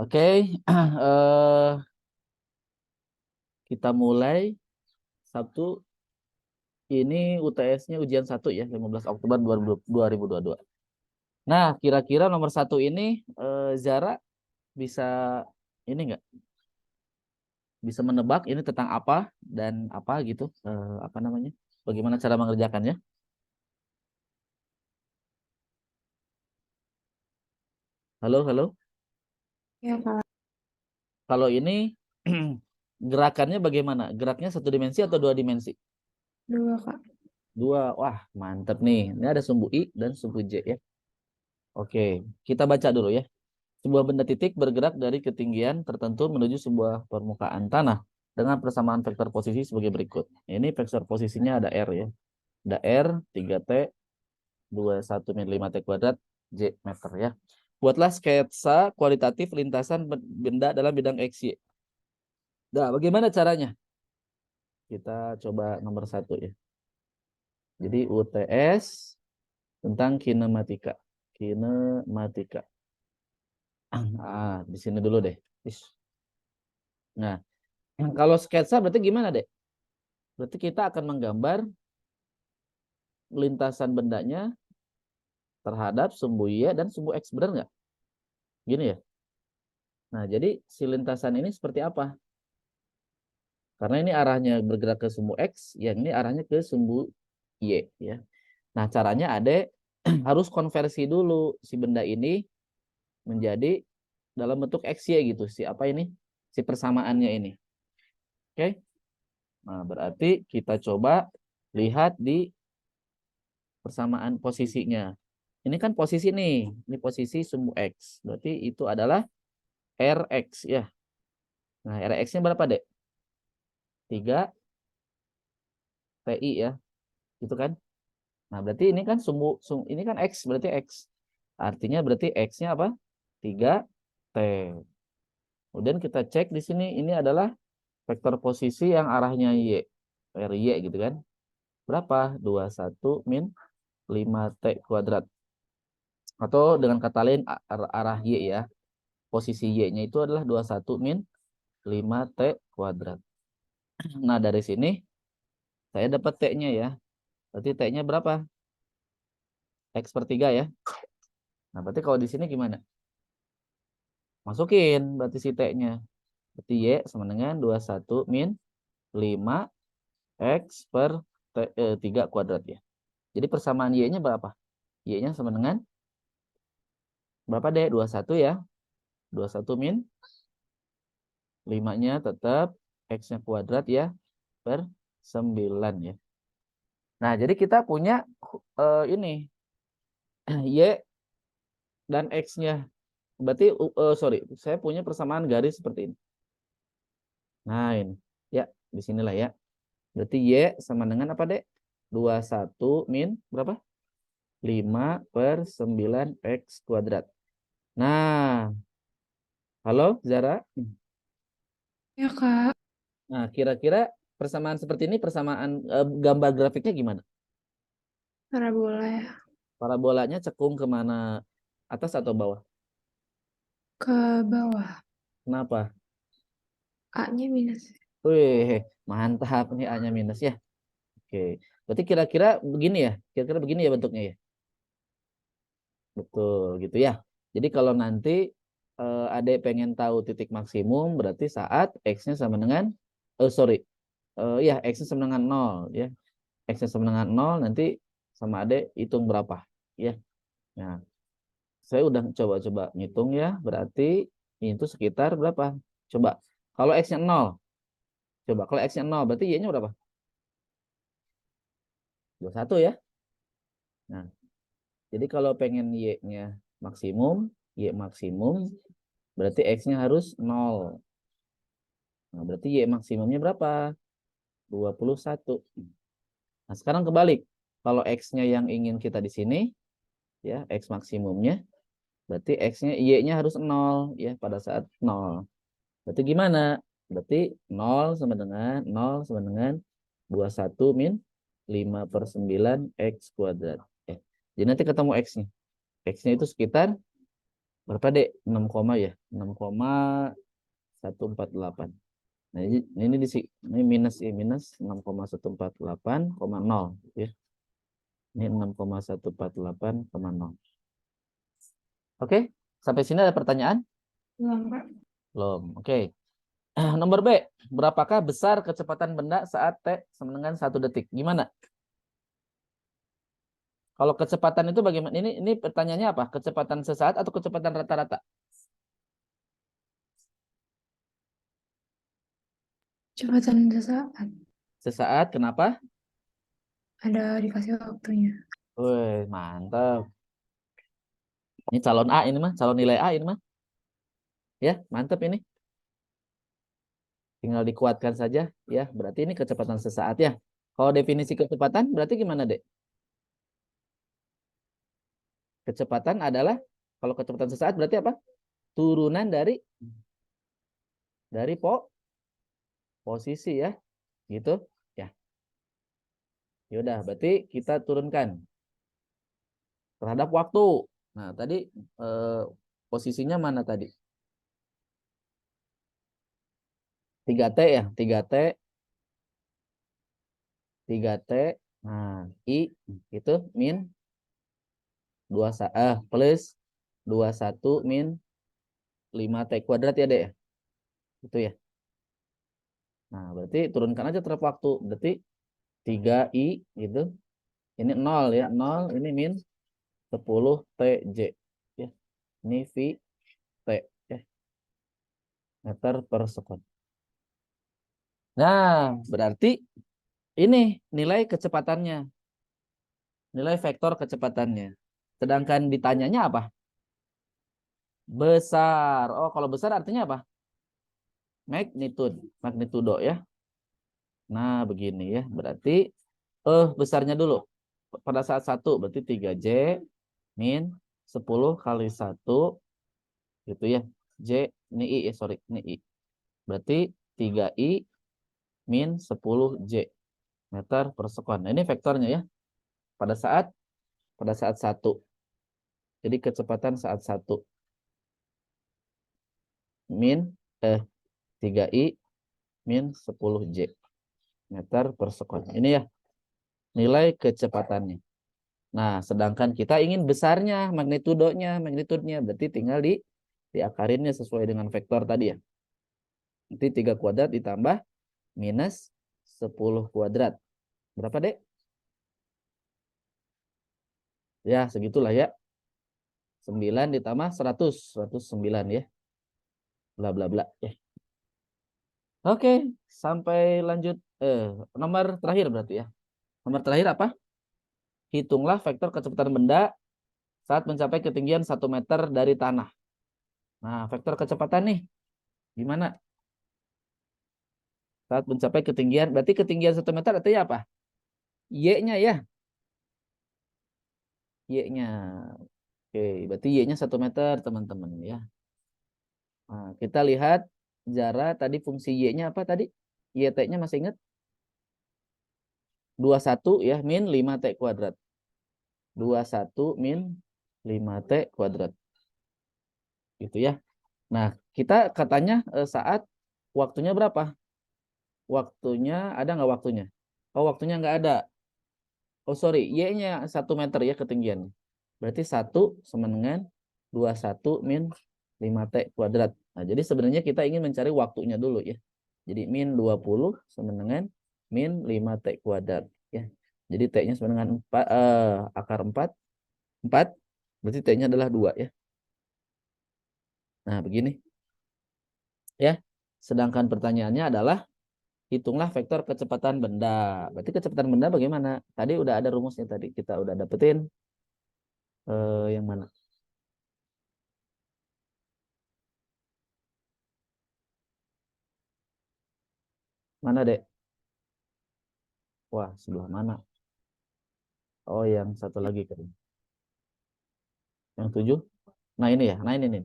Oke, kita mulai Sabtu ini UTS-nya ujian 1 ya, 15 Oktober 2022. Nah, kira-kira nomor 1 ini Zara bisa ini enggak? Bisa menebak ini tentang apa dan apa gitu? Apa namanya? Bagaimana cara mengerjakannya? Halo, halo. Ya, Kak. Kalau ini gerakannya bagaimana? Geraknya 1 dimensi atau 2 dimensi? 2, Kak. 2. Wah, mantep nih. Ini ada sumbu I dan sumbu J ya. Oke, kita baca dulu ya. Sebuah benda titik bergerak dari ketinggian tertentu menuju sebuah permukaan tanah dengan persamaan vektor posisi sebagai berikut. Ini vektor posisinya ada R ya. Ada R 3T 21-5T kuadrat J meter ya. Buatlah sketsa kualitatif lintasan benda dalam bidang XY. Nah, bagaimana caranya? Kita coba nomor 1 ya. Jadi UTS tentang kinematika. Kinematika. Di sini dulu deh. Nah, kalau sketsa berarti gimana, Dek? Berarti kita akan menggambar lintasan bendanya terhadap sumbu Y dan sumbu X. Benar nggak? Gini ya. Nah, jadi si lintasan ini seperti apa? Karena ini arahnya bergerak ke sumbu X, yang ini arahnya ke sumbu Y. Ya. Nah, caranya Adek harus konversi dulu si benda ini menjadi dalam bentuk XY gitu. Si apa ini? Si persamaannya ini. Oke? Nah, berarti kita coba lihat di persamaan posisinya. Ini kan posisi nih, ini posisi sumbu X. Berarti itu adalah Rx ya. Nah, Rx-nya berapa, Dek? 3 TI ya. Gitu kan? Nah, berarti ini kan ini kan X, berarti X. Artinya berarti X-nya apa? 3T. Kemudian kita cek di sini, ini adalah vektor posisi yang arahnya Y. RY gitu kan. Berapa? 21 min 5T kuadrat. Atau dengan kata lain arah Y ya. Posisi Y-nya itu adalah 21 min 5T kuadrat. Nah, dari sini saya dapat T-nya ya. Berarti T-nya berapa? X per 3 ya. Nah, berarti kalau di sini gimana? Masukin berarti si T-nya. Berarti Y sama dengan 21 min 5 X per 3 kuadrat ya. Jadi persamaan Y-nya berapa? Y-nya sama dengan berapa deh? 21 ya. 21 min 5-nya tetap X-nya kuadrat ya per 9 ya. Nah, jadi kita punya ini Y dan X-nya. Berarti sorry, saya punya persamaan garis seperti ini. Nah, ini. Ya, di sinilah ya. Berarti Y sama dengan apa, Dek? 21 min berapa? 5 per 9 X kuadrat. Nah, halo Zara. Ya, Kak. Nah, kira-kira persamaan seperti ini, persamaan gambar grafiknya gimana? Parabola ya. Parabolanya cekung kemana? Atas atau bawah? Ke bawah. Kenapa? A-nya minus. Wih, mantap nih A-nya minus ya. Oke. Berarti kira-kira begini ya? Kira-kira begini ya bentuknya ya? Betul gitu ya. Jadi kalau nanti Adek pengen tahu titik maksimum berarti saat X-nya sama dengan sorry. Ya, X-nya sama dengan 0 ya. X-nya sama dengan 0 nanti sama Adek hitung berapa ya. Nah, saya udah coba-coba ngitung ya, berarti itu sekitar berapa? Coba. Kalau X-nya 0, coba kalau X-nya 0 berarti Y-nya berapa? 21 ya. Nah, jadi kalau pengen Y-nya maksimum, Y maksimum berarti X-nya harus 0. Nah, berarti Y maksimumnya berapa? 21. Nah, sekarang kebalik. Kalau X-nya yang ingin kita di sini, ya, X maksimumnya, berarti X-nya, Y-nya harus 0, ya, pada saat 0. Berarti gimana? Berarti 0 sama dengan 21 min 5 per 9 X kuadrat. Jadi nanti ketemu X-nya. X-nya itu sekitar Berapa, Dek? 6, ya. 6,148. Nah, ini ini minus 6,148,0 ya. Ini 6,148,0. Oke, sampai sini ada pertanyaan? Belum, Kak. Belum. Oke. Nomor B, berapakah besar kecepatan benda saat T sama dengan 1 detik? Gimana? Kalau kecepatan itu bagaimana? Ini pertanyaannya apa? Kecepatan sesaat atau kecepatan rata-rata? Kecepatan sesaat. Sesaat, kenapa? Ada dikasih waktunya. Wih, mantap. Ini calon A ini mah, calon nilai A ini mah. Ya, mantap ini. Tinggal dikuatkan saja ya. Berarti ini kecepatan sesaat ya. Kalau definisi kecepatan berarti gimana, Dek? Kecepatan adalah kalau kecepatan sesaat berarti apa? Turunan dari posisi ya. Gitu ya. Yaudah, berarti kita turunkan terhadap waktu. Nah, tadi posisinya mana tadi? 3T ya, 3T. 3T. Nah, I itu min plus 21 min 5T kuadrat ya, Dek ya. Itu ya. Nah, berarti turunkan aja terhadap waktu. Berarti 3I gitu. Ini 0 ya, 0 ini min 10 TJ ya. Ini VT ya, meter per sekund. Nah, berarti ini nilai kecepatannya. Nilai vektor kecepatannya. Sedangkan ditanyanya apa? Besar. Oh, kalau besar artinya apa? Magnitudo ya. Nah, begini ya. Berarti besarnya dulu. Pada saat 1 berarti 3J min 10 kali 1 gitu ya. J ini I ya, sorry, ini I. Berarti 3I min 10J meter per sekund. Nah, ini vektornya ya. Pada saat 1. Jadi kecepatan saat 1 min 3I min 10J meter per sekund. Ini ya nilai kecepatannya. Nah, sedangkan kita ingin besarnya, magnitudenya, berarti tinggal diakarinnya sesuai dengan vektor tadi ya. Nanti 3 kuadrat ditambah minus 10 kuadrat. Berapa, Dek? Ya, segitulah ya. 9 ditambah 109 ya. Bla bla bla ya. Oke, sampai lanjut nomor terakhir berarti ya. Nomor terakhir apa? Hitunglah vektor kecepatan benda saat mencapai ketinggian 1 meter dari tanah. Nah, vektor kecepatan nih. Gimana? Saat mencapai ketinggian, berarti ketinggian 1 meter artinya apa? Y-nya ya. Y-nya. Oke, berarti Y-nya 1 meter, teman-teman ya. Nah, kita lihat jarak tadi fungsi Y-nya apa tadi? YT-nya masih ingat? 21 ya, min 5T kuadrat. 21 min 5T kuadrat. Gitu ya. Nah, kita katanya saat waktunya berapa? Waktunya ada nggak waktunya? Oh, waktunya nggak ada. Oh, sorry, Y-nya 1 meter ya ketinggian. Berarti 1 sama dengan 21 min 5T kuadrat. Nah, jadi sebenarnya kita ingin mencari waktunya dulu ya. Jadi min 20 sama dengan min 5T kuadrat ya. Jadi T-nya sama dengan 4, akar 4. 4 berarti T-nya adalah 2 ya. Nah, begini. Ya. Sedangkan pertanyaannya adalah hitunglah vektor kecepatan benda. Berarti kecepatan benda bagaimana? Tadi udah ada rumusnya tadi. Kita udah dapetin yang mana? Mana, Dek? Wah, sebelah mana? Oh, yang satu lagi kan. Yang 7. Nah, ini ya. Nah, ini nih.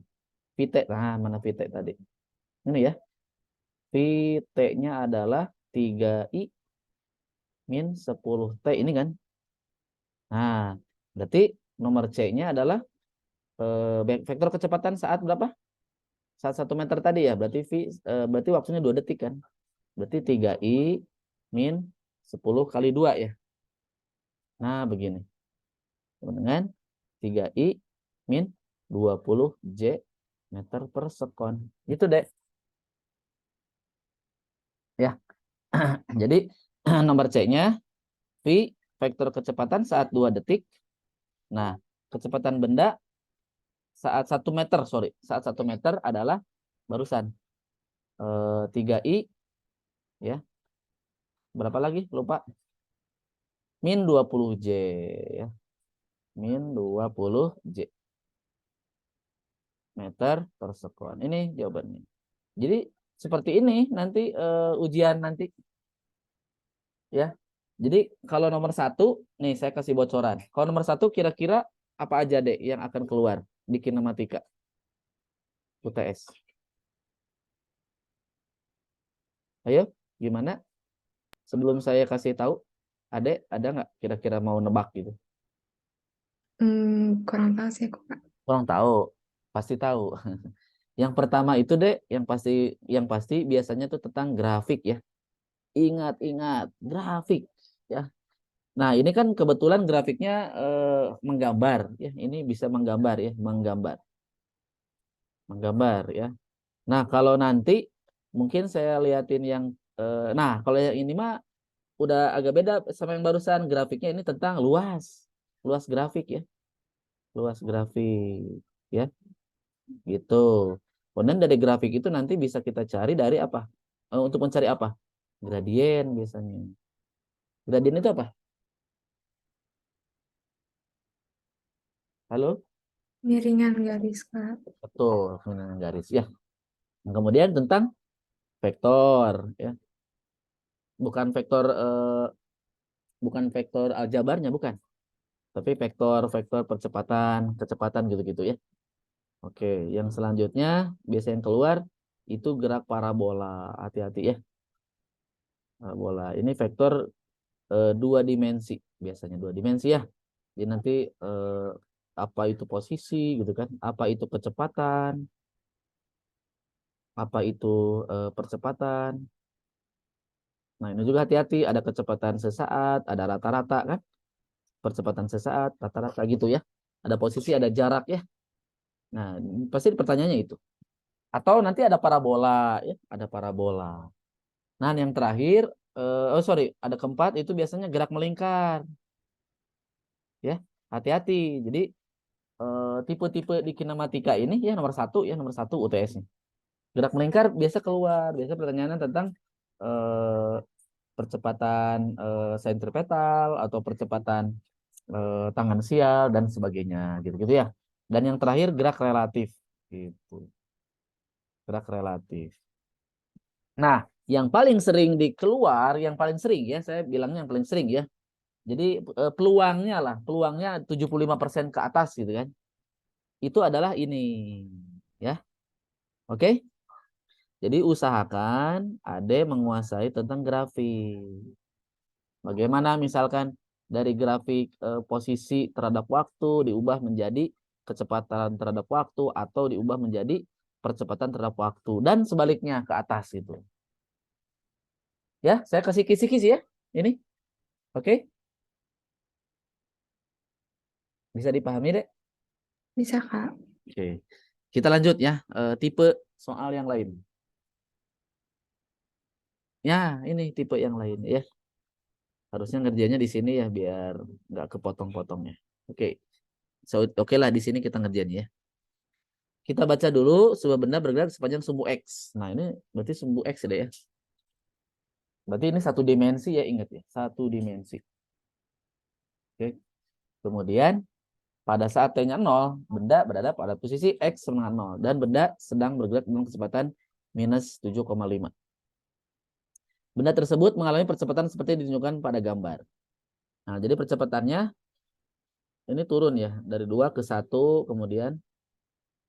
VT. Nah, mana VT tadi? Ini ya. VT-nya adalah 3I min 10T ini kan. Nah, berarti nomor C-nya adalah vektor kecepatan saat berapa? Saat 1 meter tadi ya, berarti waktunya 2 detik kan. Berarti 3I min 10 kali 2 ya. Nah, begini. Dengan 3I min 20 J meter per sekon. Gitu, Dek. Ya. Jadi nomor C-nya V vektor kecepatan saat 2 detik. Nah, kecepatan benda saat 1 meter, saat 1 meter adalah barusan 3I ya. Berapa lagi? Lupa. Min 20 J ya. Min 20 J meter per sekon. Ini jawabannya. Jadi seperti ini nanti ujian nanti ya. Jadi kalau nomor 1 nih saya kasih bocoran. Kalau nomor 1 kira-kira apa aja deh yang akan keluar di kinematika UTS? Ayo, gimana? Sebelum saya kasih tahu, ada nggak kira-kira mau nebak gitu? Kurang tahu sih aku, Kak. Kurang tahu, pasti tahu. Yang pertama itu deh, yang pasti biasanya tuh tentang grafik ya. Ingat-ingat grafik ya. Nah ini kan kebetulan grafiknya menggambar ya. Ini bisa menggambar ya, menggambar ya. Nah kalau nanti mungkin saya liatin yang, nah kalau yang ini mah udah agak beda sama yang barusan. Grafiknya ini tentang luas grafik ya, luas grafik ya, gitu. Kemudian dari grafik itu nanti bisa kita cari dari apa? Untuk mencari apa? Gradien biasanya. Gradien itu apa? Halo? Miringan garis, Kak. Betul, kemudian garis ya. Kemudian tentang vektor ya. Bukan vektor bukan vektor aljabarnya bukan, tapi vektor kecepatan gitu-gitu ya. Oke, yang selanjutnya biasa yang keluar itu gerak parabola. Hati-hati ya. Parabola. Ini vektor 2 dimensi, biasanya 2 dimensi ya. Jadi nanti apa itu posisi gitu kan? Apa itu kecepatan? Apa itu percepatan? Nah, ini juga hati-hati, ada kecepatan sesaat, ada rata-rata kan? Percepatan sesaat, rata-rata gitu ya. Ada posisi, ada jarak ya. Nah, pasti pertanyaannya itu. Atau nanti ada parabola ya, ada parabola. Nah, yang terakhir ada keempat itu biasanya gerak melingkar. Ya, hati-hati. Jadi tipe-tipe di kinematika ini ya nomor satu UTS-nya. Gerak melingkar biasa keluar, biasa pertanyaannya tentang eh, percepatan sentripetal atau percepatan tangan sial dan sebagainya gitu-gitu ya. Dan yang terakhir gerak relatif gitu. Gerak relatif. Nah, yang paling sering yang paling sering ya, saya bilangnya yang paling sering ya. Jadi peluangnya 75% ke atas gitu kan. Itu adalah ini ya. Oke? Jadi usahakan Ade menguasai tentang grafik. Bagaimana misalkan dari grafik posisi terhadap waktu diubah menjadi kecepatan terhadap waktu atau diubah menjadi percepatan terhadap waktu dan sebaliknya ke atas itu. Ya, saya kasih kisi-kisi ya. Ini. Oke? Bisa dipahami, Dek? Bisa, Kak. Oke. Kita lanjut ya, tipe soal yang lain. Ya, ini tipe yang lain ya. Harusnya ngerjainnya di sini ya biar nggak kepotong-potongnya. Oke. Oke lah di sini kita ngerjain ya. Kita baca dulu sebuah benda bergerak sepanjang sumbu X. Nah, ini berarti sumbu X deh ya. Berarti ini 1 dimensi ya, ingat ya. 1 dimensi. Oke. Kemudian pada saat T-nya 0, benda berada pada posisi X sama 0 dan benda sedang bergerak dengan kecepatan minus 7,5. Benda tersebut mengalami percepatan seperti ditunjukkan pada gambar. Nah, jadi percepatannya ini turun ya dari 2 ke 1, kemudian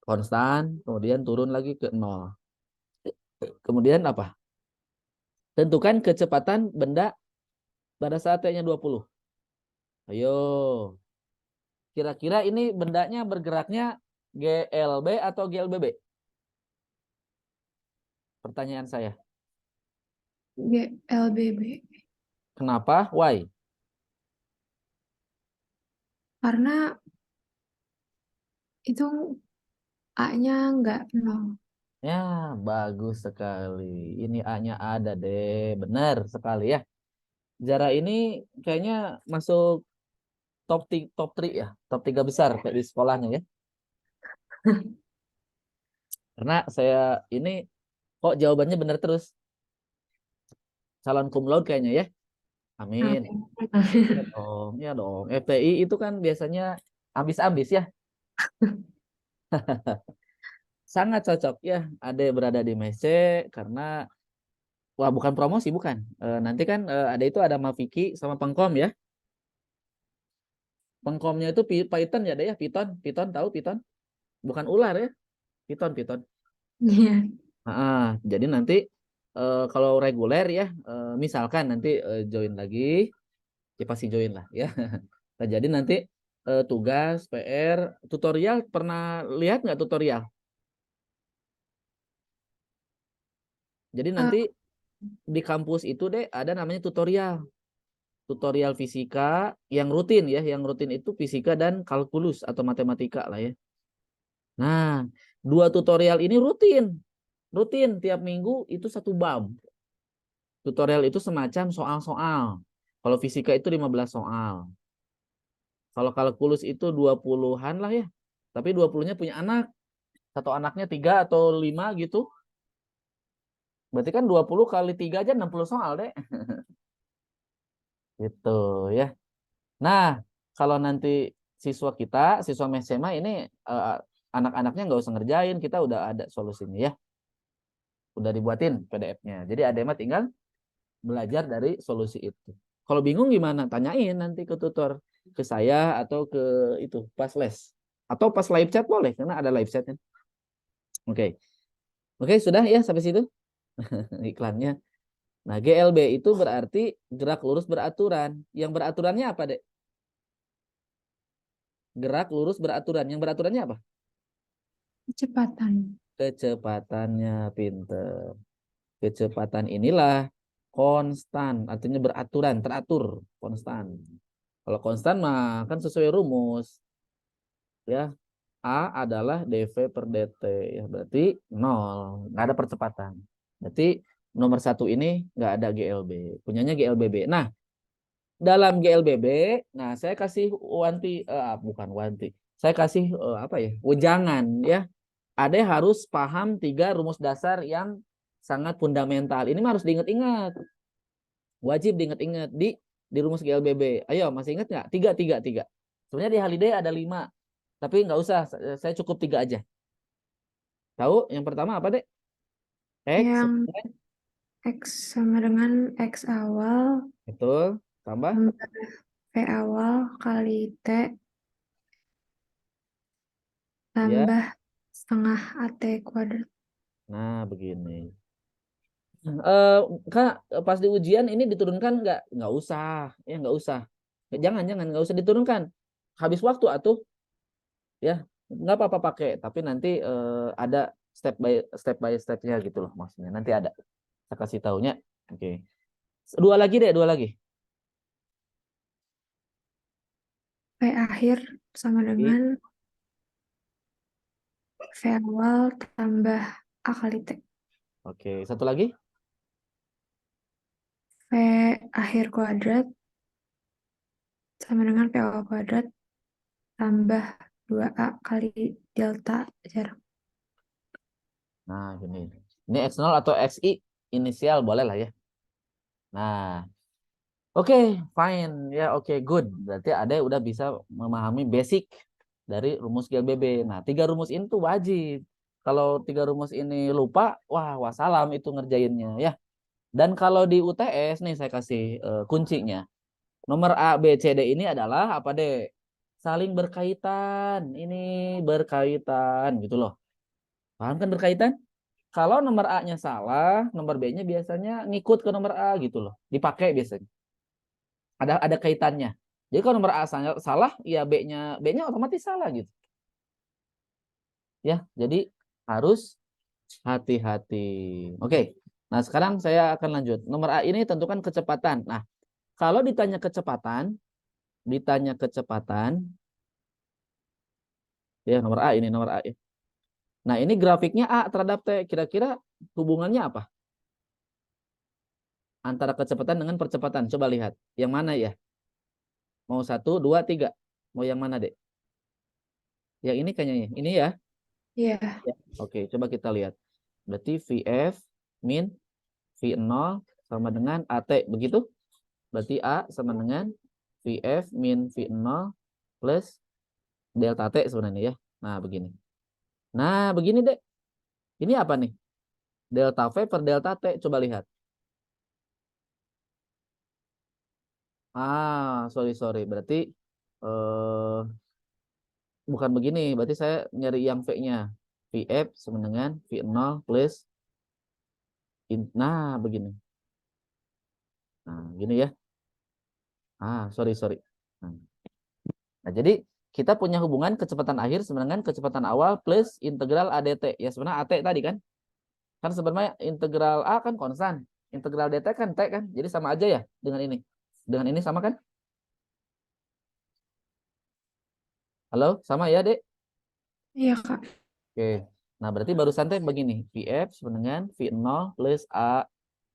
konstan, kemudian turun lagi ke 0. Kemudian apa? Tentukan kecepatan benda pada saat T-nya 20. Ayo. Kira-kira ini bendanya bergeraknya GLB atau GLBB? Pertanyaan saya. GLBB. Kenapa? Why? Karena itu A-nya nggak nol. Ya, bagus sekali. Ini A-nya ada deh. Benar sekali ya. Zara ini kayaknya masuk top 3 ya. Top 3 besar kayak di sekolahnya ya. Karena saya ini kok jawabannya benar terus. Calon cum laude kayaknya ya. Amin. Amin. Ya dong, ya dong. FTI itu kan biasanya ambis-ambis ya. Sangat cocok ya. Ade berada di MESE karena wah bukan promosi bukan. Nanti kan ada itu ada Maviki sama Pengkom ya. Pengkomnya itu Python ya deh ya. Python, Python tahu Python? Bukan ular ya. Python, Python. Iya. Jadi nanti kalau reguler ya, misalkan nanti join lagi, ya pasti join lah ya. Nah, jadi nanti tugas, PR, tutorial pernah lihat nggak tutorial? Jadi Eh, nanti di kampus itu deh ada namanya tutorial. Tutorial fisika yang rutin ya, yang rutin itu fisika dan kalkulus atau matematika lah ya. Nah, dua tutorial ini rutin. Rutin tiap minggu itu satu bab. Tutorial itu semacam soal-soal. Kalau fisika itu 15 soal. Kalau kalkulus itu 20-an lah ya. Tapi 20-nya punya anak. Satu anaknya 3 atau 5 gitu. Berarti kan 20 kali 3 aja 60 soal deh. Gitu ya. Nah, kalau nanti siswa SMA ini anak-anaknya nggak usah ngerjain, kita udah ada solusinya ya. Udah dibuatin PDF-nya. Jadi ada mah tinggal belajar dari solusi itu. Kalau bingung gimana? Tanyain nanti ke tutor, ke saya atau ke itu pas les. Atau pas live chat boleh karena ada live chatnya. Oke. Oke, sudah ya sampai situ iklannya. Nah, GLB itu berarti gerak lurus beraturan. Yang beraturannya apa, Dek? Gerak lurus beraturan. Yang beraturannya apa? Kecepatan. Kecepatannya, pinter. Kecepatan inilah konstan, artinya beraturan, teratur, konstan. Kalau konstan mah kan sesuai rumus, ya. A adalah dV per dt, ya berarti 0, nggak ada percepatan. Berarti nomor satu ini nggak ada GLB, punyanya GLBB. Nah, dalam GLBB, nah saya kasih bukan wanti, saya kasih apa ya, wejangan ya. Ada harus paham 3 rumus dasar yang sangat fundamental. Ini mah harus diingat-ingat, wajib diingat-ingat di rumus GLBB. Ayo, masih ingat nggak? Tiga, tiga, tiga. Sebenarnya di Haliday ada 5, tapi nggak usah, saya cukup 3 aja. Tahu? Yang pertama apa deh? X, Yang X sama dengan X awal betul. Tambah, tambah V awal kali T ya. tambah setengah AT kuadrat. Nah, begini. Eh, Kak, pas di ujian ini diturunkan nggak? Nggak usah, ya nggak usah. Jangan, nggak usah diturunkan. Habis waktu atuh, ya nggak apa-apa pakai. Tapi nanti ada step by stepnya gitu loh maksudnya. Nanti ada. Saya kasih tahunya. Oke. Dua lagi deh, dua lagi. V akhir sama Oke. dengan V awal tambah A kali T. Oke. Satu lagi. V akhir kuadrat sama dengan V awal kuadrat tambah 2A kali delta jarak. Nah, gini. Ini X0 atau XI inisial boleh lah ya. Nah, oke, fine. Ya, oke, good. Berarti ada yang udah bisa memahami basic dari rumus GLBB. Nah, 3 rumus ini tuh wajib. Kalau 3 rumus ini lupa, wah, wassalam itu ngerjainnya ya. Dan kalau di UTS nih saya kasih kuncinya. Nomor A, B, C, D ini adalah apa deh? Saling berkaitan. Ini berkaitan gitu loh. Paham kan berkaitan? Kalau nomor A-nya salah, nomor B-nya biasanya ngikut ke nomor A gitu loh. Dipakai biasanya. Ada kaitannya. Jadi kalau nomor A salah, ya B-nya otomatis salah gitu. Ya, jadi harus hati-hati. Oke. Nah, sekarang saya akan lanjut. Nomor A ini tentukan kecepatan. Nah, kalau ditanya kecepatan, ya nomor A ini nomor A ya. Nah, ini grafiknya A terhadap T. Kira-kira hubungannya apa? Antara kecepatan dengan percepatan. Coba lihat. Yang mana ya? Mau 1, 2, 3. Mau yang mana, Dek? Yang ini kayaknya. Ini ya. Iya. Ya. Oke, coba kita lihat. Berarti VF min V0 sama dengan AT. Begitu? Berarti A sama dengan VF min V0 plus delta T sebenarnya ya. Nah, begini. Nah, begini, Dek. Ini apa nih? Delta V per delta T. Coba lihat. Sorry. Berarti eh, bukan begini. Berarti saya nyari yang V-nya. VF sama dengan V0 plus nah, begini. Nah, gini ya. Sorry. Nah, jadi kita punya hubungan kecepatan akhir sama dengan kecepatan awal plus integral ADT. Ya, sebenarnya AT tadi kan. Kan sebenarnya integral A kan konstan. Integral DT kan T kan. Jadi sama aja ya dengan ini. Dengan ini sama kan? Halo, sama ya, Dek? Iya, Kak. Oke. Nah, berarti barusan teh begini. VF sama dengan V0 plus A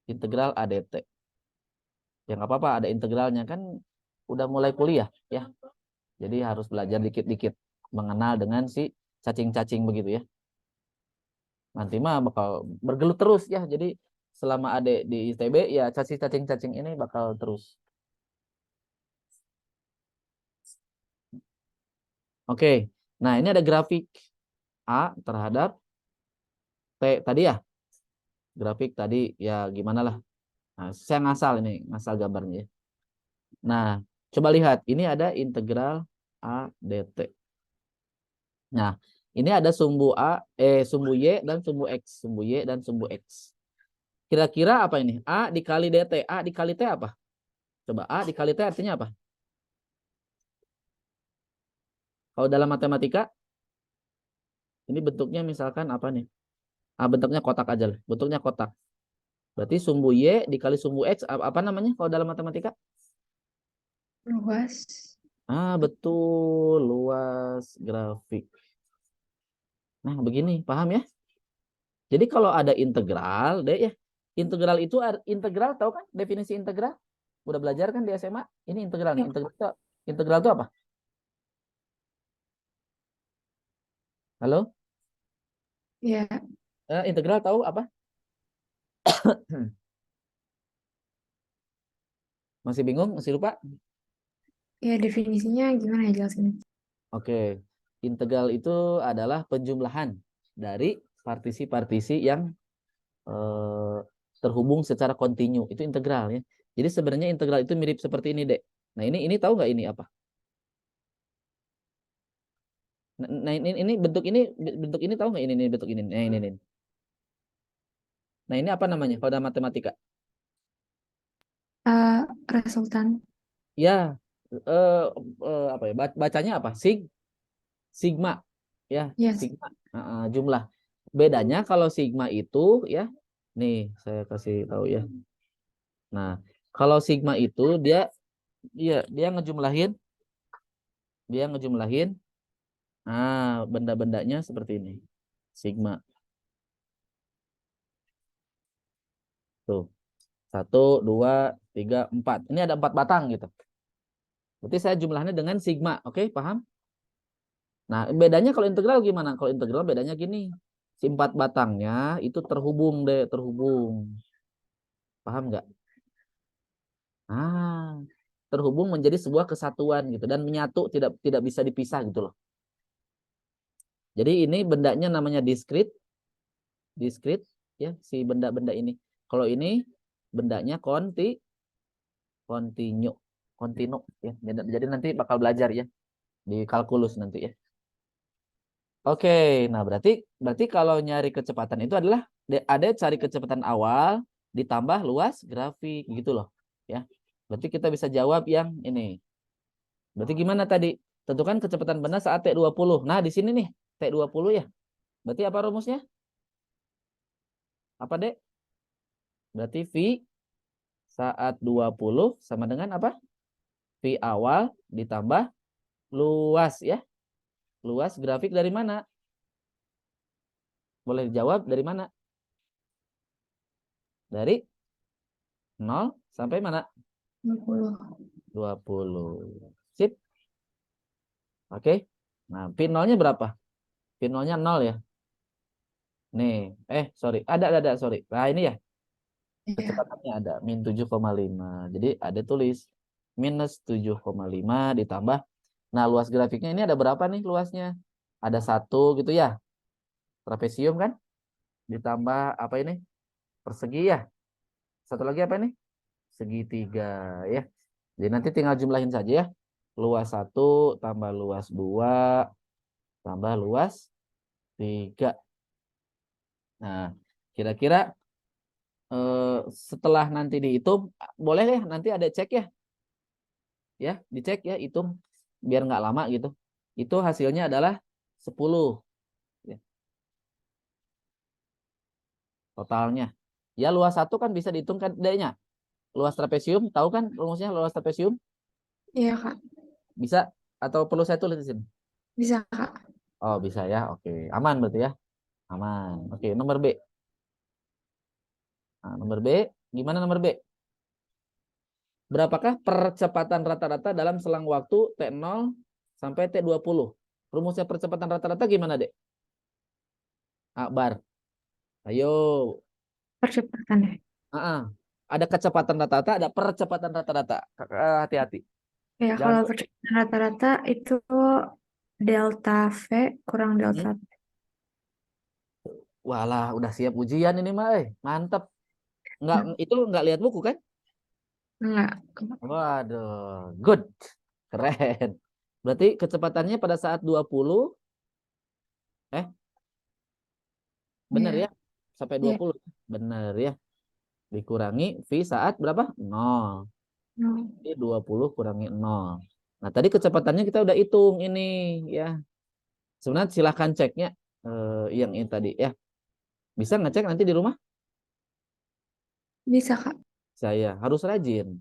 integral ADT. Ya nggak apa-apa, ada integralnya kan udah mulai kuliah ya. Jadi harus belajar dikit-dikit mengenal dengan si cacing-cacing begitu ya. Nanti mah bakal bergelut terus ya. Jadi selama adek di ITB ya cacing-cacing ini bakal terus. Oke. Nah, ini ada grafik A terhadap T tadi ya. Grafik tadi ya gimana lah. Nah, saya ngasal ini, ngasal gambarnya ya. Nah, coba lihat. Ini ada integral A dt. Nah, ini ada sumbu Y dan sumbu X. Sumbu Y dan sumbu X. Kira-kira apa ini? A dikali dt. A dikali T apa? Coba A dikali T artinya apa? Kalau dalam matematika, ini bentuknya misalkan apa nih? Bentuknya kotak aja lah. Bentuknya kotak. Berarti sumbu Y dikali sumbu X, apa namanya kalau dalam matematika? Luas. Betul. Luas grafik. Nah, begini. Paham ya? Jadi kalau ada integral, deh ya. Integral tahu kan definisi integral? Udah belajar kan di SMA? Ini integral nih. Ya. Integral itu apa? Halo? Iya. Integral tahu apa? Masih bingung? Masih lupa? Ya, definisinya gimana ya jelasin? Oke. Integral itu adalah penjumlahan dari partisi-partisi yang eh, terhubung secara kontinu. Itu integral ya. Jadi sebenarnya integral itu mirip seperti ini, Dek. Nah, ini tahu nggak ini apa? Nah, ini bentuk ini tahu nggak ini bentuk ini? Nah, ini. Nah, ini apa namanya kalau dalam matematika? Resultan. Ya, apa ya? Bacanya apa? Sigma. Ya, Yes. sigma. Jumlah. Bedanya kalau sigma itu ya, nih saya kasih tahu ya. Nah, kalau sigma itu dia ngejumlahin benda-bendanya seperti ini. Sigma. Tuh. 1, 2, 3, 4. Ini ada 4 batang gitu. Berarti saya jumlahnya dengan sigma. Oke, paham? Nah, bedanya kalau integral gimana? Kalau integral bedanya gini. Si 4 batangnya itu terhubung deh, terhubung. Paham nggak? Ah, terhubung menjadi sebuah kesatuan gitu dan menyatu tidak bisa dipisah gitu loh. Jadi ini bendanya namanya diskrit ya si benda-benda ini. Kalau ini bendanya kontinu ya. Jadi nanti bakal belajar ya di kalkulus nanti ya. Oke, nah berarti kalau nyari kecepatan itu adalah ada cari kecepatan awal ditambah luas grafik gitu loh ya. Berarti kita bisa jawab yang ini. Berarti gimana tadi? Tentukan kecepatan benda saat T20. Nah, di sini nih T20 ya. Berarti apa rumusnya? Apa, Dek? Berarti V saat 20 sama dengan apa? V awal ditambah luas ya. Luas grafik dari mana? Boleh dijawab dari mana? Dari 0 sampai mana? 20. 20. Sip. Oke. Nah, V 0-nya berapa? V 0-nya 0 ya. Nih, sorry. Ada, sorry. Nah, ini ya. Iya. Kecepatannya ada min 7,5. Jadi ada tulis minus 7,5 ditambah. Nah, luas grafiknya ini ada berapa nih luasnya? Ada 1 gitu ya. Trapesium kan? Ditambah apa ini? Persegi ya. Satu lagi apa ini? Segitiga ya. Jadi nanti tinggal jumlahin saja ya. Luas 1 tambah luas 2 tambah luas 3. Nah, kira-kira setelah nanti dihitung, boleh ya nanti ada cek ya. Ya, dicek ya, hitung biar nggak lama gitu. Itu hasilnya adalah 10 ya, totalnya. Ya, luas 1 kan bisa dihitung kan D-nya. Luas trapesium, tahu kan rumusnya luas trapesium? Iya, Kak. Bisa atau perlu saya tulis di sini? Bisa, Kak. Oh, bisa ya. Oke, aman berarti ya. Aman. Oke, nomor B. Nah, nomor B, gimana nomor B? Berapakah percepatan rata-rata dalam selang waktu T0 sampai T20? Rumusnya percepatan rata-rata gimana, Dek? Akbar. Ayo. Percepatan ya. Ada kecepatan rata-rata, ada percepatan rata-rata. Hati-hati. Ya, Jangan. kalau percepatan rata-rata itu delta V kurang delta Hmm? T. Walah, udah siap ujian ini mah, mantep. Nggak, itu nggak lihat buku kan? Enggak. Waduh, good. Keren. Berarti kecepatannya pada saat 20, eh, bener Iya. ya? Sampai Iya. 20. Bener ya. Dikurangi V saat berapa? 0. No. Jadi 20 kurangi 0. Nah, tadi kecepatannya kita udah hitung ini ya. Sebenarnya silahkan ceknya yang ini tadi ya. Bisa ngecek nanti di rumah? Bisa, Kak. Saya harus rajin.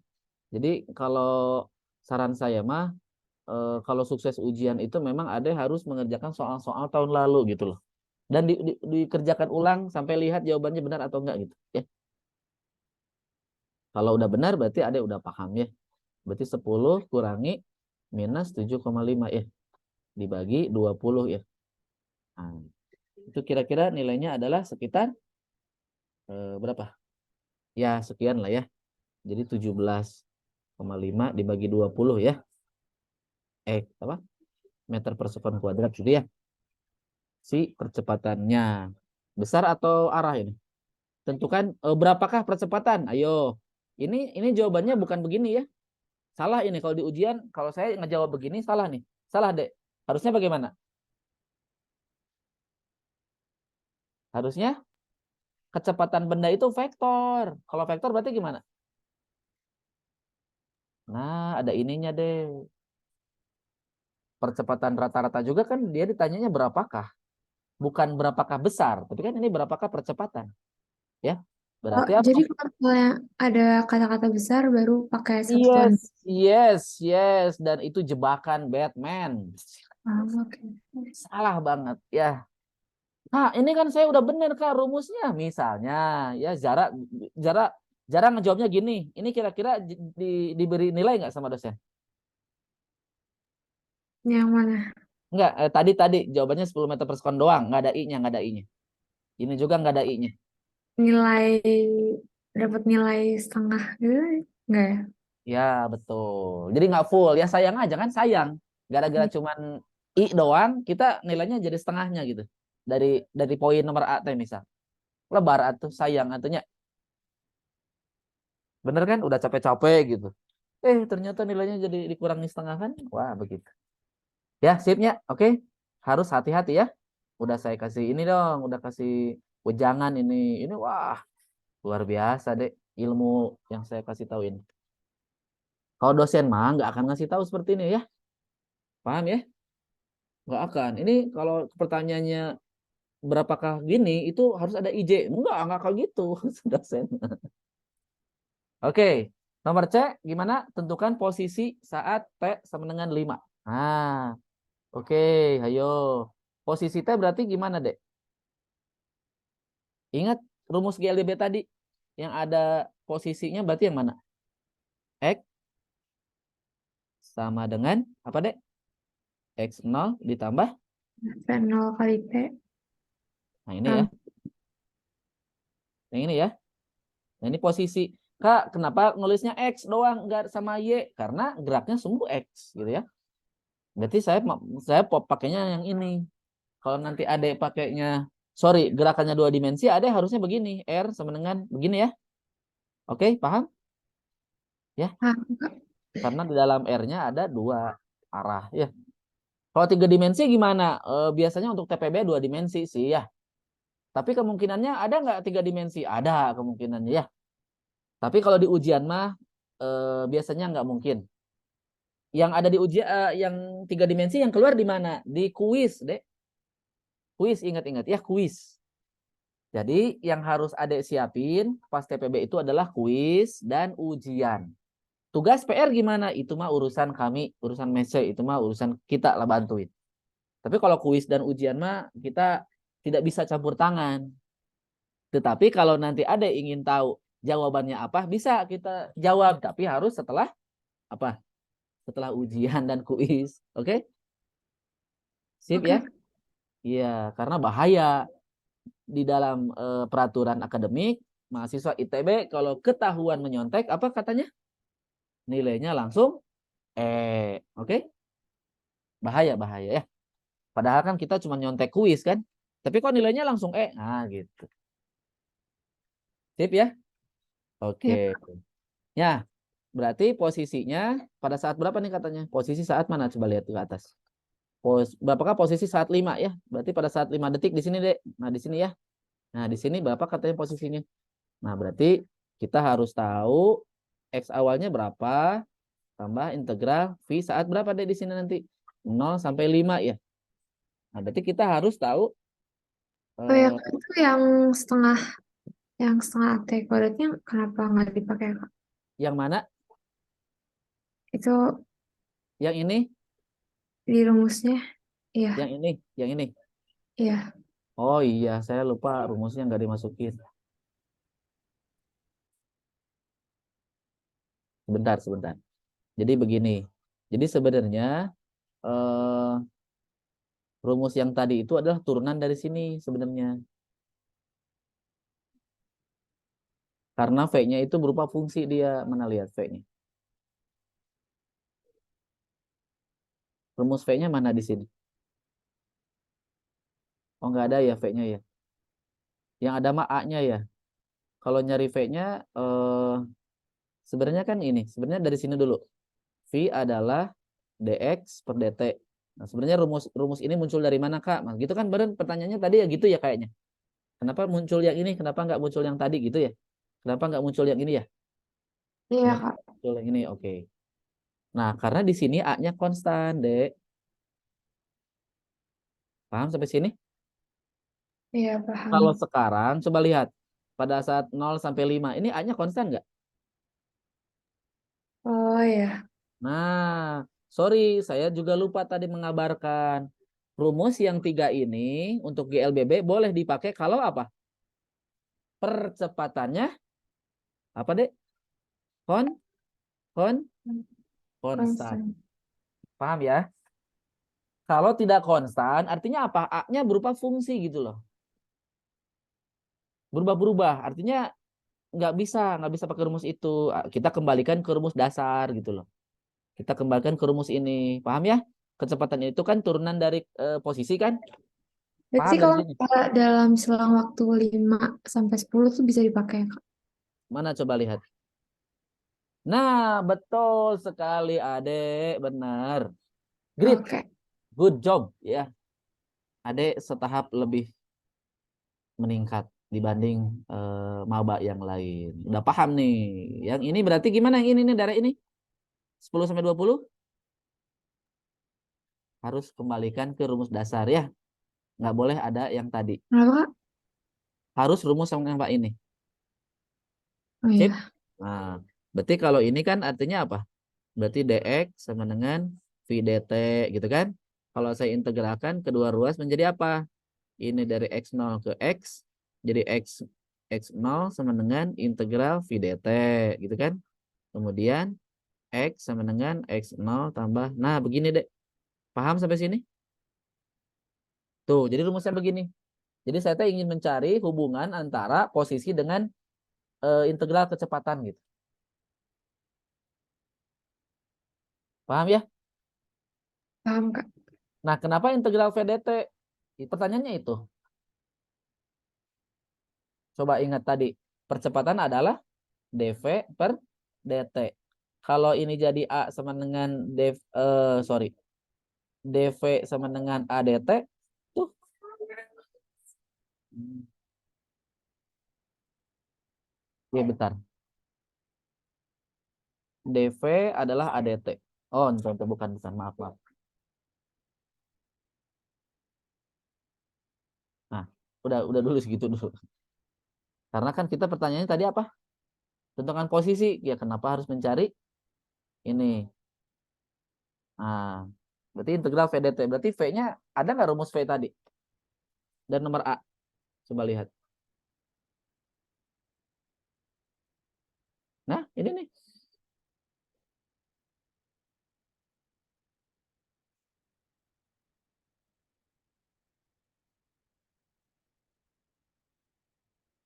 Jadi kalau saran saya mah kalau sukses ujian itu memang ada yang harus mengerjakan soal-soal tahun lalu gitu loh. Dan dikerjakan ulang sampai lihat jawabannya benar atau enggak gitu ya. Kalau udah benar berarti ada udah paham ya. Berarti 10 kurangi minus 7,5 ya. Dibagi 20 ya. Nah, itu kira-kira nilainya adalah sekitar berapa? Ya, sekian lah ya. Jadi 17,5 dibagi 20 ya. Apa? Meter per sekon kuadrat gitu ya. Si percepatannya. Besar atau arah ini? Tentukan berapakah percepatan? Ayo. Ini jawabannya bukan begini ya. Salah ini kalau di ujian, kalau saya ngejawab begini salah nih. Salah, Dek. Harusnya bagaimana? Harusnya kecepatan benda itu vektor. Kalau vektor berarti gimana? Nah, ada ininya deh. Percepatan rata-rata juga kan dia ditanyanya berapakah? Bukan berapakah besar, tapi kan ini berapakah percepatan. Ya. Oh, Berarti apa? jadi kalau misalnya ada kata-kata besar baru pakai satuan. Yes, yes, yes. Dan itu jebakan Batman. Ah, oke. Salah banget. Ya. Nah, ini kan saya udah bener Kak rumusnya. Misalnya, ya jarak jarak jarak ngejawabnya gini. Ini kira-kira diberi nilai nggak sama dosen? Yang mana? Enggak, tadi jawabannya 10 meter per sekon doang, nggak ada i-nya, nggak ada i-nya. Ini juga nggak ada i-nya. Nilai dapat nilai setengah gitu? Enggak ya? Ya, betul. Jadi nggak full. Ya sayang aja kan sayang. Gara-gara cuman i doang, kita nilainya jadi setengahnya gitu. Dari poin nomor A teh misal. Lebar atuh sayang atunya. Bener kan? Udah capek-capek gitu. Ternyata nilainya jadi dikurangi setengah kan? Wah, begitu. Ya, sipnya. Oke. Harus hati-hati ya. Udah saya kasih ini dong, udah kasih wejangan ini. Ini wah, luar biasa deh ilmu yang saya kasih tauin. Kalau dosen mah nggak akan ngasih tahu seperti ini ya. Paham ya? Nggak akan. Ini kalau pertanyaannya berapakah gini itu harus ada IJ. Enggak kayak gitu dosen. Oke, nomor C gimana? Tentukan posisi saat T sama dengan 5. Nah, oke, ayo. Posisi T berarti gimana, Dek? Ingat rumus GLDB tadi yang ada posisinya berarti yang mana? X sama dengan apa, Dek? X0 ditambah. V0 kali P. Nah, ini ya. Yang ini ya. Nah, ini posisi. Kak, kenapa nulisnya X doang nggak sama Y? Karena geraknya sungguh X gitu ya. Berarti saya pakainya yang ini. Kalau nanti adek pakainya, sorry, gerakannya 2 dimensi, adek harusnya begini. R sama dengan begini ya. Oke, paham? Ya, Ah, karena di dalam R-nya ada 2 arah ya. Kalau 3 dimensi gimana? Biasanya untuk TPB 2 dimensi sih ya. Tapi kemungkinannya ada nggak 3 dimensi? Ada kemungkinannya ya. Tapi kalau di ujian mah biasanya nggak mungkin. Yang ada di ujian yang 3 dimensi yang keluar di mana? Di kuis, Dek. Kuis, ingat-ingat ya, kuis. Jadi yang harus adek siapin pas TPB itu adalah kuis dan ujian. Tugas PR gimana? Itu mah urusan kami, urusan mese, itu mah urusan kita lah bantuin. Tapi kalau kuis dan ujian mah kita tidak bisa campur tangan. Tetapi kalau nanti ada ingin tahu jawabannya apa, bisa kita jawab. Tapi harus setelah apa? Setelah ujian dan kuis. Oke? Sip ya? oke. Iya, karena bahaya di dalam peraturan akademik mahasiswa ITB kalau ketahuan menyontek apa katanya? Nilainya langsung oke? Bahaya bahaya ya. Padahal kan kita cuma nyontek kuis kan. Tapi kok nilainya langsung nah gitu. Sip ya? Ya, Oke. Ya, berarti posisinya pada saat berapa nih katanya? Posisi saat mana? Coba lihat ke atas. Berapakah posisi saat 5 ya? Berarti pada saat 5 detik di sini, Dek. Nah, di sini ya. Nah, di sini berapa katanya posisinya? Nah, berarti kita harus tahu X awalnya berapa tambah integral V saat berapa, Dek, di sini nanti? 0 sampai 5 ya. Nah, berarti kita harus tahu oh ya, eh, itu yang setengah T kuadratnya kenapa nggak dipakai, Kak? yang mana? Itu Yang ini? di rumusnya, iya, Yang ini? Yang ini? iya. Oh iya, saya lupa rumusnya nggak dimasukin. Sebentar, sebentar. Jadi begini. Jadi sebenarnya eh, rumus yang tadi itu adalah turunan dari sini sebenarnya. Karena V-nya itu berupa fungsi dia. Mana lihat V-nya? Rumus V-nya mana di sini? Oh, nggak ada ya V-nya ya. Yang ada mah A-nya ya. Kalau nyari V-nya sebenarnya kan ini. Sebenarnya dari sini dulu. V adalah dx per dt. Nah, sebenarnya rumus rumus ini muncul dari mana, Kak? Nah, gitu kan Beren pertanyaannya tadi ya gitu ya kayaknya. Kenapa muncul yang ini? Kenapa nggak muncul yang tadi gitu ya? Kenapa nggak muncul yang ini ya? Iya, Kenapa Kak. muncul yang ini? Oke. Nah, karena di sini A-nya konstan, Dek. Paham sampai sini? Iya, paham. Kalau sekarang coba lihat pada saat 0 sampai 5 ini A-nya konstan nggak? Oh ya, Nah, sorry saya juga lupa tadi mengabarkan rumus yang 3 ini untuk GLBB boleh dipakai kalau apa? Percepatannya apa, Dek? Kon kon konstan. konstan. Paham ya? Kalau tidak konstan artinya apa? A-nya berupa fungsi gitu loh. Berubah-berubah. Artinya nggak bisa pakai rumus itu. Kita kembalikan ke rumus dasar gitu loh. Kita kembalikan ke rumus ini. Paham ya? Kecepatan itu kan turunan dari posisi kan? Berarti Paham dari kalau sini? misalnya dalam selang waktu 5 sampai 10 tuh bisa dipakai, Kak? Mana coba lihat. Nah, betul sekali Adek, benar. Great, Oke. good job ya. Adek setahap lebih meningkat dibanding maba yang lain. Udah paham nih. Yang ini berarti gimana yang ini nih dari ini? 10 sampai 20 harus kembalikan ke rumus dasar ya. Nggak boleh ada yang tadi. Kenapa, Kak? Harus rumus sama yang Pak ini. Oh Sip. iya. Nah, berarti kalau ini kan artinya apa? Berarti dx sama dengan v dt gitu kan. Kalau saya integralkan kedua ruas menjadi apa? Ini dari x0 ke x. Jadi x0 sama dengan integral v dt gitu kan. Kemudian x sama dengan x0 tambah. Nah begini deh. Paham sampai sini? Tuh, jadi rumusnya begini. Jadi saya teh ingin mencari hubungan antara posisi dengan integral kecepatan gitu. Paham ya? Paham, Kak. Nah, kenapa integral VDT? Pertanyaannya itu. Coba ingat tadi. Percepatan adalah dv per dt. Kalau ini jadi A sama dengan dv sama dengan ADT, tuh. Ya, bentar. dv adalah ADT. Oh, bukan, maaf, maaf. Nah, udah dulu segitu dulu. Karena kan kita pertanyaannya tadi apa? Tentukan posisi. Ya, kenapa harus mencari ini? Nah, berarti integral VDT. Berarti V-nya ada nggak rumus V tadi? Dan nomor A. Coba lihat. Nah, ini nih.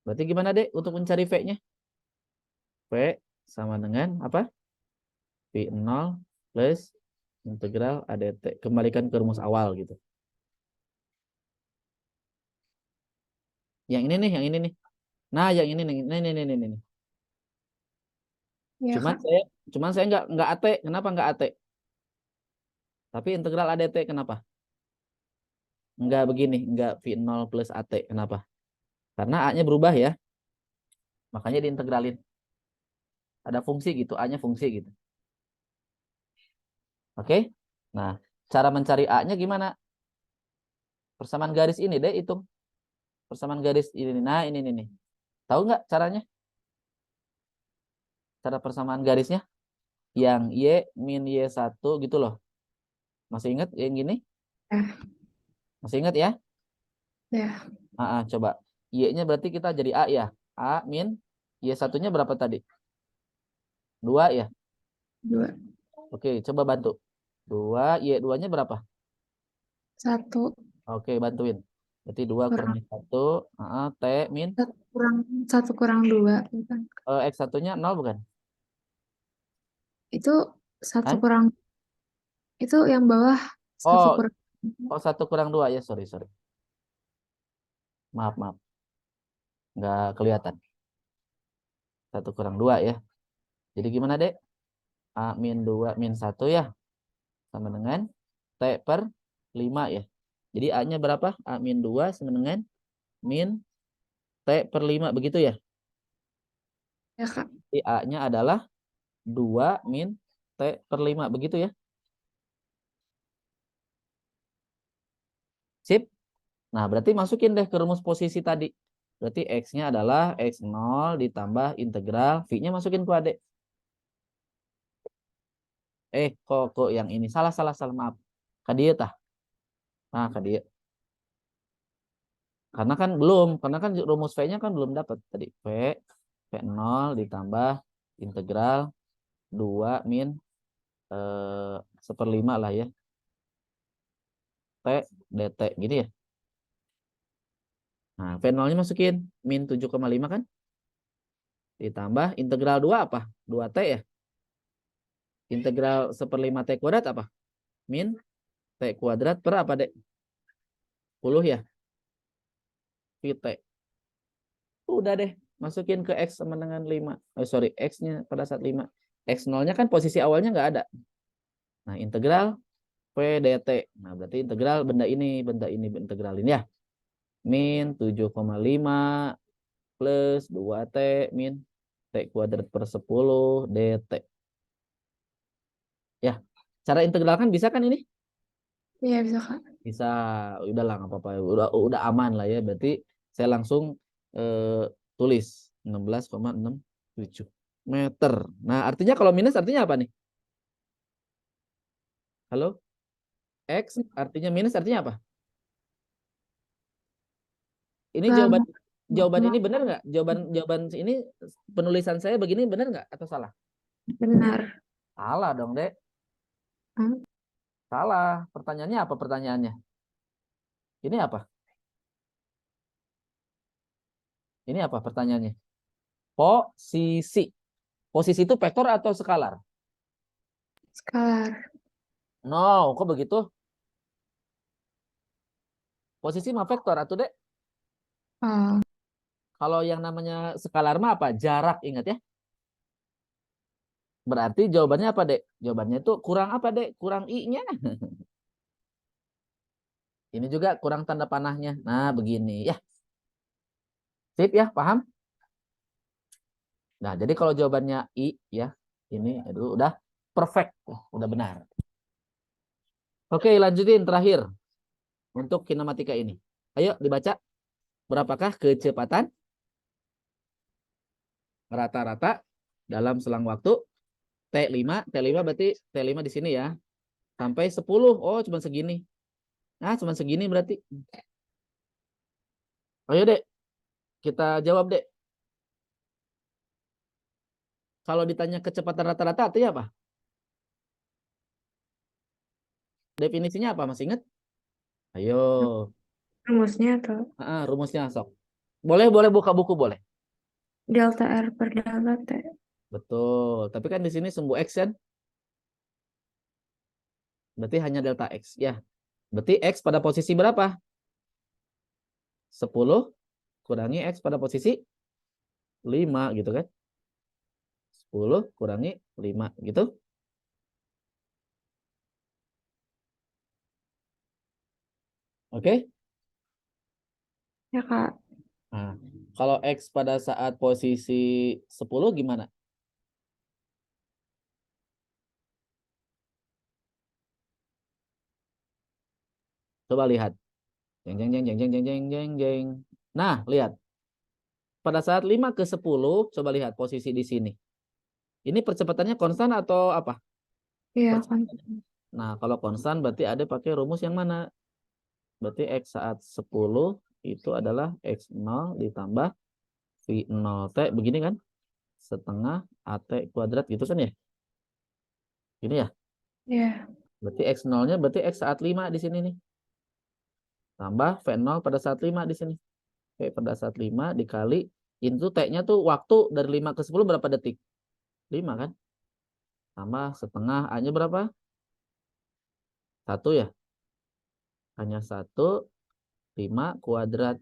Berarti gimana, Dek, untuk mencari V-nya? V sama dengan apa? V0 plus integral ADT. Kembalikan ke rumus awal gitu. Yang ini nih, yang ini nih. Nah, yang ini nih, ini. Iya, Cuman Kak. saya cuman saya nggak AT. Kenapa nggak AT? Tapi integral ADT kenapa? Nggak begini, nggak V0 plus AT. Kenapa? Karena A-nya berubah ya. Makanya diintegralin. Ada fungsi gitu, A-nya fungsi gitu. Oke? Nah, cara mencari A-nya gimana? Persamaan garis ini deh, hitung. Persamaan garis ini. Nah, ini nih. Tahu nggak caranya? Cara persamaan garisnya? Yang Y min Y1 gitu loh. Masih ingat yang gini? Ya, Masih ingat ya? ya. Coba. Y-nya berarti kita jadi A ya. A min Y1-nya berapa tadi? 2 ya. Dua. Oke, coba bantu. 2, Y2-nya berapa? Satu Oke, bantuin. Berarti 2 kurang kurangi 1. T min satu kurang dua, bukan? X1-nya 0 bukan? Itu satu Kan? kurang itu yang bawah satu Oh, kurang. 1 kurang 2 ya. Sorry, sorry. Maaf, maaf. Nggak kelihatan. 1 kurang 2 ya. Jadi gimana, Dek? A min 2 min 1 ya. Sama dengan T per 5 ya. Jadi A-nya berapa? A min 2 sama dengan min T per 5. Begitu ya. Ya, Kak. Jadi A-nya adalah 2 min T per 5. Begitu ya. Sip. Nah, berarti masukin deh ke rumus posisi tadi. Berarti X-nya adalah X0 ditambah integral. V-nya masukin ke adek. Kok yang ini. Salah, maaf. Kadia tah. Nah, kadia. Karena kan rumus V-nya kan belum dapat tadi. V0 ditambah integral 2 min 1/5 lah ya. T dt gitu ya. Nah, V0-nya masukin min 7,5 kan? Ditambah integral 2 apa? 2T ya. Integral 1/5 T kuadrat apa? Min T kuadrat per apa, Dek? 10 ya. VT. Udah deh. Masukin ke X sama dengan 5. Sorry, X-nya pada saat 5. X0-nya kan posisi awalnya nggak ada. Nah, integral P dt. Nah, berarti integral benda ini integralin ya. Min 7,5 plus 2T min T kuadrat per 10 dt. Ya, cara integralkan bisa kan ini? Iya, bisa, Kak. Bisa, udah lah nggak apa-apa. Udah aman lah ya. Berarti saya langsung tulis 16,67 meter. Nah, artinya kalau minus artinya apa nih? Halo? X artinya minus artinya apa? Ini jawaban Lama. jawaban ini benar nggak? Jawaban jawaban ini penulisan saya begini benar nggak atau salah? Benar. Salah dong, Dek. Hmm, Salah. Pertanyaannya apa pertanyaannya? Ini apa? Ini apa pertanyaannya? Posisi. Posisi itu vektor atau skalar? Skalar. No, kok begitu? Posisi mah vektor atau Dek? Oh, Kalau yang namanya skalar mah apa? Jarak, ingat ya. Berarti jawabannya apa, Dek? Jawabannya itu kurang apa, Dek? Kurang I-nya. Ini juga kurang tanda panahnya. Nah, begini ya. Sip ya, paham? Nah, jadi kalau jawabannya I ya, ini aduh udah perfect, udah benar. Oke, lanjutin terakhir untuk kinematika ini. Ayo dibaca. Berapakah kecepatan rata-rata dalam selang waktu T5? T5 berarti T5 di sini ya. Sampai 10. Oh, cuma segini. Nah, cuma segini berarti. Ayo, Dek. Kita jawab, Dek. Kalau ditanya kecepatan rata-rata artinya apa? Definisinya apa? Masih ingat? Ayo. rumusnya atau Rumusnya sok. Boleh, boleh buka buku, boleh. delta R per delta T. Betul. Tapi kan di sini sumbu X kan? Berarti hanya delta X. Ya. Berarti X pada posisi berapa? 10 kurangi X pada posisi 5 gitu kan? 10 kurangi 5 gitu. Oke? Ya, Kak. Nah, kalau X pada saat posisi 10 gimana? Coba lihat. Jeng jeng jeng jeng jeng jeng jeng jeng jeng. Nah, lihat. Pada saat 5 ke 10, coba lihat posisi di sini. Ini percepatannya konstan atau apa? Iya, kan. Percepatan. Nah, kalau konstan berarti ada pakai rumus yang mana? Berarti X saat 10 itu adalah X0 ditambah V0T. Begini kan? Setengah AT kuadrat gitu kan ya? Ini ya? Iya. Berarti X0-nya berarti X saat 5 di sini nih. Tambah V0 pada saat 5 di sini. V pada saat 5 dikali. Itu T-nya tuh waktu dari 5 ke 10 berapa detik? 5 kan? Tambah setengah A-nya berapa? 1 ya? Hanya 1, 5 kuadrat.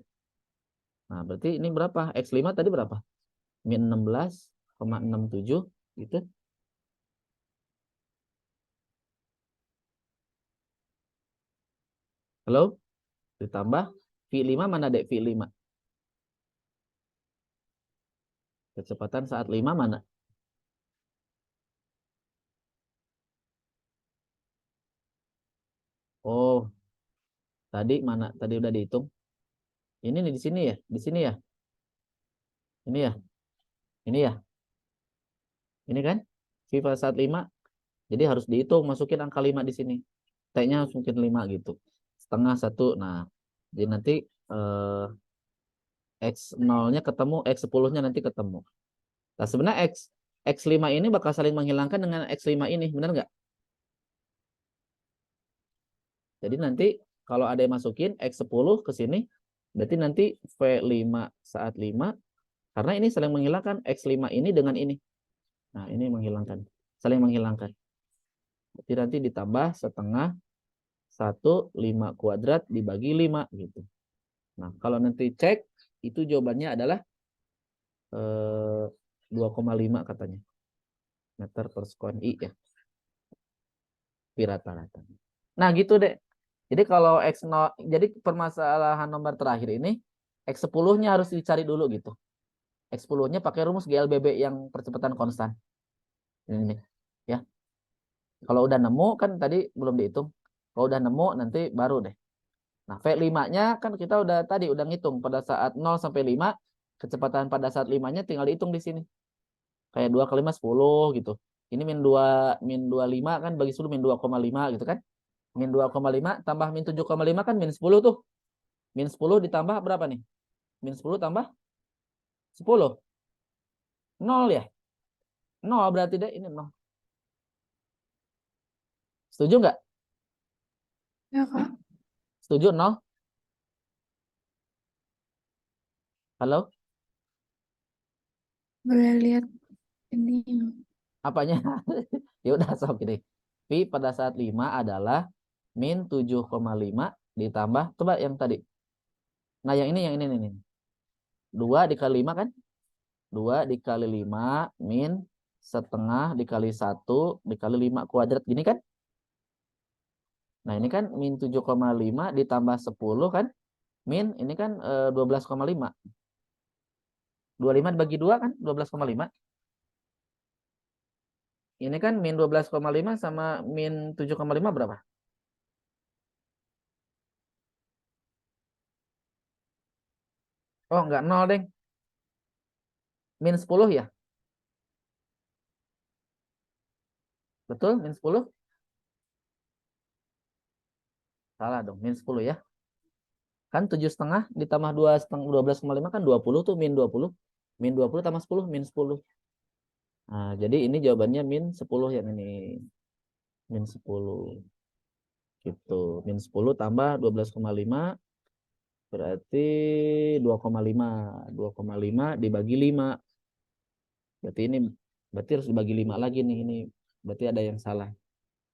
Nah, berarti ini berapa? X5 tadi berapa? Min 16,67 gitu. Halo? Ditambah V5 mana dek V5? Kecepatan saat 5 mana? Oh, tadi mana? Tadi udah dihitung. Ini nih di sini ya? Di sini ya? Ini ya? Ini ya? Ini kan? V pada saat 5. Jadi harus dihitung, masukin angka 5 di sini. T-nya harus mungkin 5 gitu. Setengah 1. Nah, jadi nanti eh, X0-nya ketemu, X10-nya nanti ketemu. Nah, sebenarnya X5 ini bakal saling menghilangkan dengan X5 ini, benar nggak? Jadi nanti kalau ada yang masukin X10 ke sini, berarti nanti V5 saat 5, karena ini saling menghilangkan X5 ini dengan ini. Nah, ini menghilangkan, saling menghilangkan. Berarti nanti ditambah setengah 1, 5 kuadrat dibagi 5 gitu. Nah, kalau nanti cek, itu jawabannya adalah 2,5 katanya. Meter per sekon I ya. Rata-rata. Nah, gitu deh. Jadi kalau X0, jadi permasalahan nomor terakhir ini, X10-nya harus dicari dulu gitu. X10-nya pakai rumus GLBB yang percepatan konstan. Ini ya. Kalau udah nemu kan tadi belum dihitung. Kalau udah nemu nanti baru deh Nah, V5-nya kan kita udah tadi udah ngitung pada saat 0 sampai 5, kecepatan pada saat 5-nya tinggal dihitung di sini. Kayak 2 kali 5 10 gitu. Ini min 25 kan bagi 10 min 2,5 gitu kan. Min 2,5 tambah min 7,5 kan min 10 tuh. Min 10 ditambah berapa nih? Min 10 tambah 10. 0 ya? 0 berarti deh ini 0. Setuju nggak? Ya, Kak. Setuju 0? Halo? Boleh lihat ini. Apanya? Ya udah sok gini. Pi pada saat 5 adalah min 7,5 ditambah coba yang tadi. Nah, yang ini nih. 2 dikali 5 kan? 2 dikali 5 min setengah dikali 1 dikali 5 kuadrat gini kan? Nah, ini kan min 7,5 ditambah 10 kan? Min ini kan 12,5. 25 dibagi 2 kan 12,5. Ini kan min 12,5 sama min 7,5 berapa? Oh, enggak 0, Deng. Min 10 ya? Betul, min 10? Salah dong, min 10 ya. Kan 7,5 ditambah 12,5 kan 20 tuh min 20. Min 20 tambah 10 min 10. Nah, jadi ini jawabannya min 10 yang ini. Min 10. Gitu. Min 10 tambah 12,5 berarti 2,5. 2,5 dibagi 5. Berarti harus dibagi 5 lagi nih. Ini berarti ada yang salah.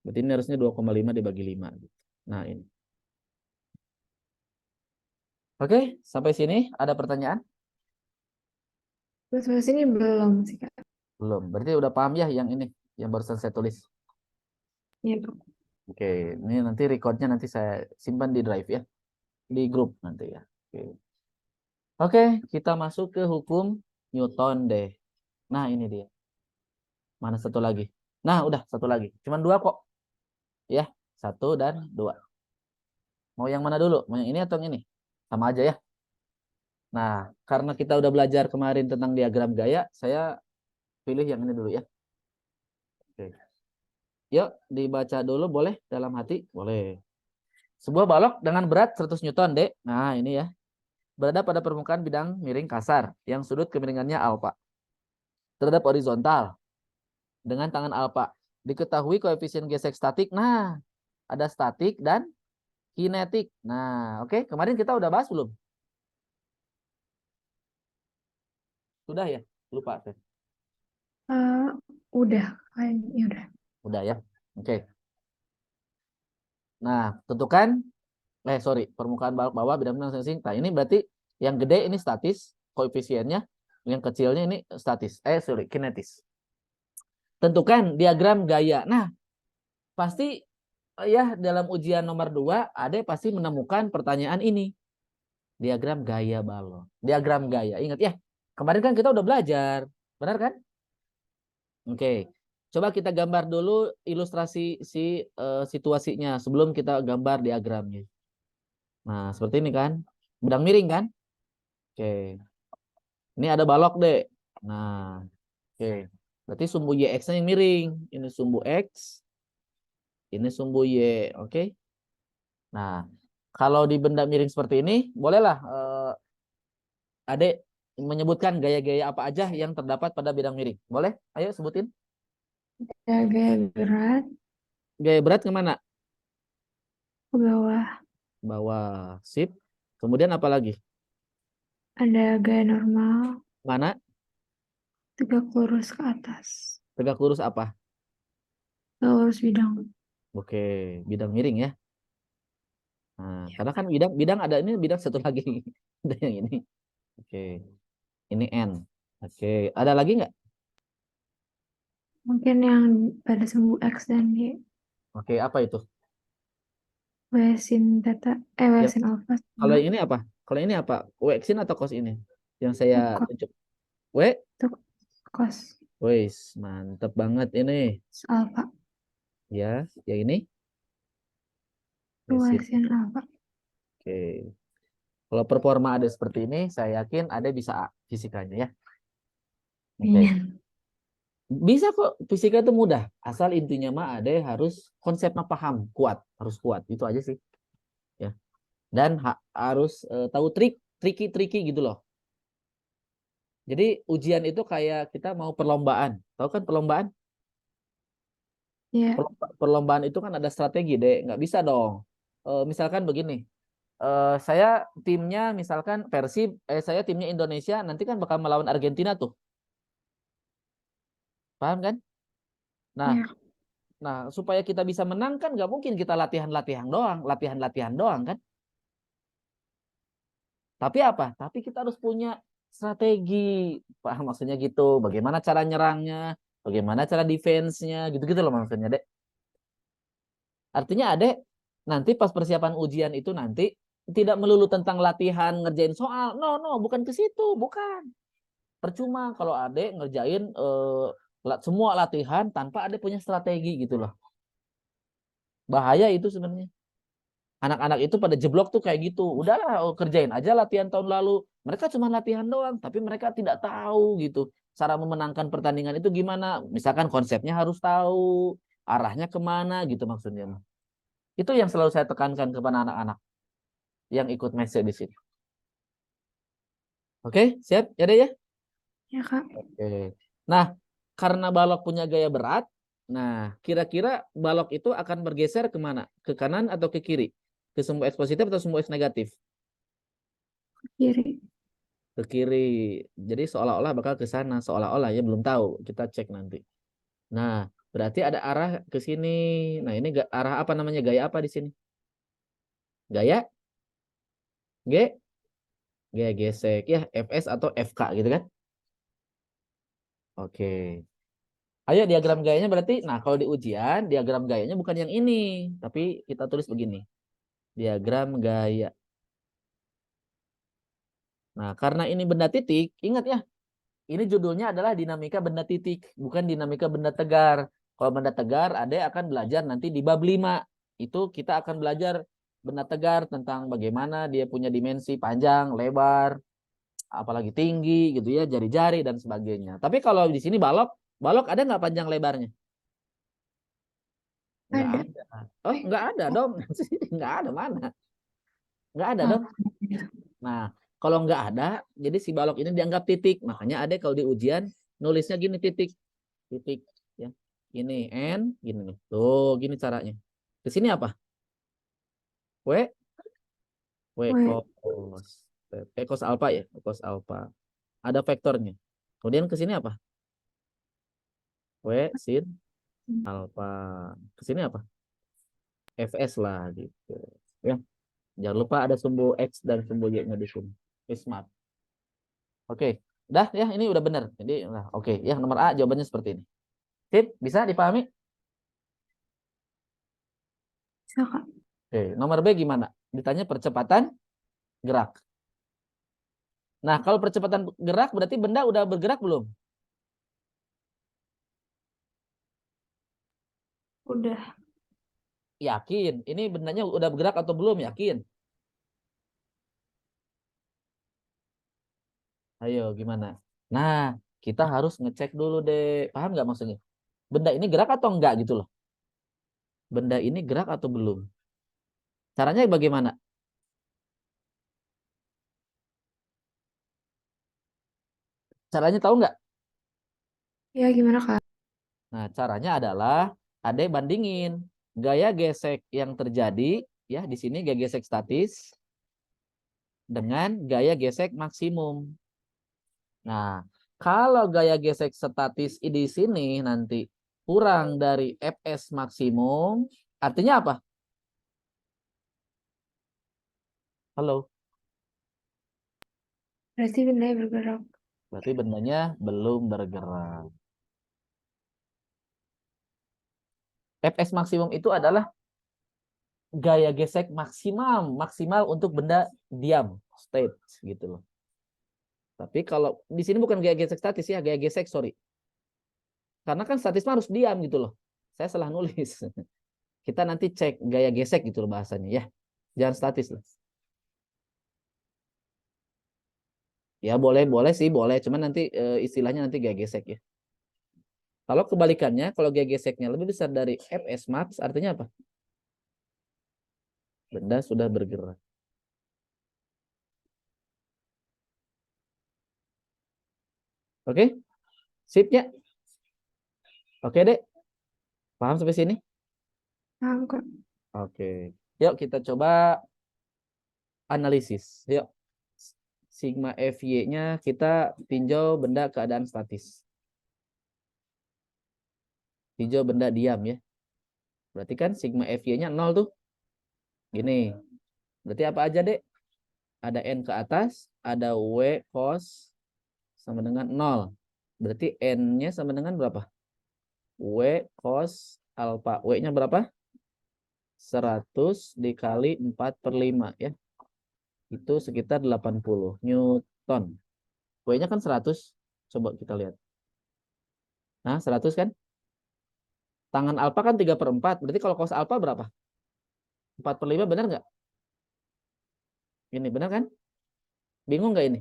Berarti ini harusnya 2,5 dibagi 5. Nah, ini. Oke, sampai sini ada pertanyaan? Terus ini belum sih, Kak. Belum. Berarti udah paham ya yang ini, yang barusan saya tulis. Iya, Kak. Oke, ini nanti recordnya nanti saya simpan di drive ya, di grup nanti ya. Oke, kita masuk ke hukum Newton deh. Nah, ini dia. Mana satu lagi? Nah, udah satu lagi. Cuman 2 kok. Ya, 1 dan 2. Mau yang mana dulu? Mau yang ini atau yang ini? Sama aja ya. Nah, karena kita udah belajar kemarin tentang diagram gaya, saya pilih yang ini dulu ya. Oke. Yuk, dibaca dulu boleh dalam hati? Boleh. Sebuah balok dengan berat 100 Newton, Dek. Nah, ini ya. Berada pada permukaan bidang miring kasar yang sudut kemiringannya alfa terhadap horizontal dengan tangan alfa. Diketahui koefisien gesek statik. Nah, ada statik dan kinetik. Nah, oke. Kemarin kita udah bahas belum? Sudah ya? Lupa saya. Udah, kayaknya udah. Udah ya. Oke. Nah, tentukan permukaan balok bawah bidang masing-masing. Nah, ini berarti yang gede ini statis koefisiennya, yang kecilnya ini statis. Kinetis. Tentukan diagram gaya. Nah, pasti ya dalam ujian nomor 2 ada pasti menemukan pertanyaan ini. Diagram gaya balon. Diagram gaya. Ingat ya. Kemarin kan kita udah belajar. Benar kan? Oke. Coba kita gambar dulu ilustrasi situasinya sebelum kita gambar diagramnya. Nah, seperti ini kan. Bidang miring kan? Oke. Ini ada balok, Dek. Nah, oke. Berarti sumbu YX-nya yang miring. Ini sumbu X, ini sumbu Y. Oke. Nah, kalau di benda miring seperti ini, bolehlah Adek menyebutkan gaya-gaya apa aja yang terdapat pada bidang miring. Boleh? Ayo sebutin. Ada gaya berat Gaya berat kemana? ke bawah. Bawah. Sip. Kemudian apa lagi? Ada gaya normal Mana? tegak lurus ke atas. Tegak lurus apa? Tegak lurus bidang. Oke, bidang miring ya. Nah, karena kan bidang ada ini bidang satu lagi. Ada yang ini. Oke. Ini N. Oke. Ada lagi nggak? Mungkin yang pada sumbu X dan Y. Oke, apa itu? W sin theta, W Ya, sin alpha kalau sama ini apa? Kalau ini apa? Wexin atau cos ini? Yang saya cos tunjuk. W. itu cos Wes, mantep banget ini. alpha. Ya, yang ini. W Wesin. sin alpha. Oke. Kalau performa ada seperti ini, saya yakin ada bisa A fisikanya ya. Oke. Iya. Bisa kok, fisika itu mudah. Asal intinya mah ada harus konsepnya paham, kuat, harus kuat. Itu aja sih. Ya. Dan harus tahu triki gitu loh. Jadi ujian itu kayak kita mau perlombaan. Tahu kan perlombaan? Iya. Perlombaan itu kan ada strategi, deh. Nggak bisa dong. Misalkan begini, saya timnya misalkan Persib, saya timnya Indonesia, nanti kan bakal melawan Argentina tuh. Paham kan? Nah, Iya. supaya kita bisa menang kan nggak mungkin kita latihan-latihan doang kan. Tapi apa? Tapi kita harus punya strategi. Paham maksudnya gitu. Bagaimana cara nyerangnya, bagaimana cara defense-nya, gitu-gitu loh maksudnya, Dek. Artinya, Adek, nanti pas persiapan ujian itu nanti tidak melulu tentang latihan ngerjain soal. No, no, bukan ke situ, bukan. Percuma kalau Adek ngerjain semua latihan tanpa Adek punya strategi gitu loh. Bahaya itu sebenarnya. Anak-anak itu pada jeblok tuh kayak gitu. Udahlah, kerjain aja latihan tahun lalu. Mereka cuma latihan doang, tapi mereka tidak tahu gitu. Cara memenangkan pertandingan itu gimana? Misalkan konsepnya harus tahu, arahnya kemana gitu maksudnya. Itu yang selalu saya tekankan kepada anak-anak yang ikut mesej di sini. Oke, siap? Ya deh ya. Ya, Kak. Oke. Nah, karena balok punya gaya berat, nah kira-kira balok itu akan bergeser kemana? Ke kanan atau ke kiri? Ke sumbu X positif atau sumbu X negatif? Kiri. Ke kiri. Jadi seolah-olah bakal ke sana, seolah-olah ya belum tahu. Kita cek nanti. Nah, berarti ada arah ke sini. Nah, ini arah apa namanya? Gaya apa di sini? Gaya G, gaya gesek ya, FS atau FK gitu kan? Oke. Ayo diagram gayanya berarti, nah kalau di ujian diagram gayanya bukan yang ini, tapi kita tulis begini. Diagram gaya. Nah, karena ini benda titik, ingat ya, ini judulnya adalah dinamika benda titik, bukan dinamika benda tegar. Kalau benda tegar, Ade akan belajar nanti di bab 5. Itu kita akan belajar benda tegar tentang bagaimana dia punya dimensi panjang, lebar, apalagi tinggi gitu ya, jari-jari dan sebagainya. Tapi kalau di sini balok, balok ada nggak panjang lebarnya? Nggak Ada. ada. Oh, nggak ada dong. Nggak ada, mana? Nggak ada Oh, dong. Nah, kalau nggak ada, jadi si balok ini dianggap titik. Makanya ada kalau di ujian nulisnya gini titik, titik, ya. Ini n, gini nih. Tuh, gini caranya. Ke sini apa? W, W wait. cos, cos alpha ya, cos alpha. Ada vektornya. Kemudian ke sini apa? W sin alpha. Ke sini apa? Fs lah gitu. Ya, jangan lupa ada sumbu X dan sumbu Y-nya di sini. Smart. Oke, dah ya ini udah benar. Jadi, nah, oke ya nomor A jawabannya seperti ini. Sip, bisa dipahami? Bisa, Kak. Oke, nomor B gimana? Ditanya percepatan gerak. Nah, kalau percepatan gerak berarti benda udah bergerak belum? Udah. Yakin. Ini bendanya udah bergerak atau belum? Yakin. Ayo, gimana? Nah, kita harus ngecek dulu deh. Paham nggak maksudnya? Benda ini gerak atau enggak gitu loh. Benda ini gerak atau belum? Caranya bagaimana? Caranya tahu nggak? Ya, gimana, Kak? Nah, caranya adalah Ade bandingin gaya gesek yang terjadi ya di sini gaya gesek statis dengan gaya gesek maksimum. Nah, kalau gaya gesek statis di sini nanti kurang dari Fs maksimum, artinya apa? Halo, Berarti bendanya bergerak. berarti bendanya belum bergerak. Fs maksimum itu adalah gaya gesek maksimal untuk benda diam, state gitu loh. Tapi kalau di sini bukan gaya gesek statis ya, gaya gesek, sorry. Karena kan statis harus diam gitu loh. Saya salah nulis. Kita nanti cek gaya gesek gitu loh bahasanya ya. Jangan statis loh. Ya boleh sih, boleh. Cuman nanti istilahnya nanti gaya gesek ya. Kalau kebalikannya, kalau gaya geseknya lebih besar dari Fs max, artinya apa? Benda sudah bergerak. Oke? Sipnya? Oke, Dek. Paham sampai sini? Paham kok. Oke. Yuk kita coba analisis. Yuk. Sigma FY-nya kita tinjau benda keadaan statis. Tinjau benda diam ya. Berarti kan sigma FY-nya 0 tuh. Gini. Berarti apa aja, Dek? Ada N ke atas, ada W cos sama dengan 0. Berarti N-nya sama dengan berapa? W cos alfa. W-nya berapa? 100 dikali 4/5 ya. Itu sekitar 80 Newton. W-nya kan 100. Coba kita lihat. Nah, 100 kan? Tangan alfa kan 3/4. Berarti kalau cos alfa berapa? 4/5 benar nggak? Ini benar kan? Bingung nggak ini?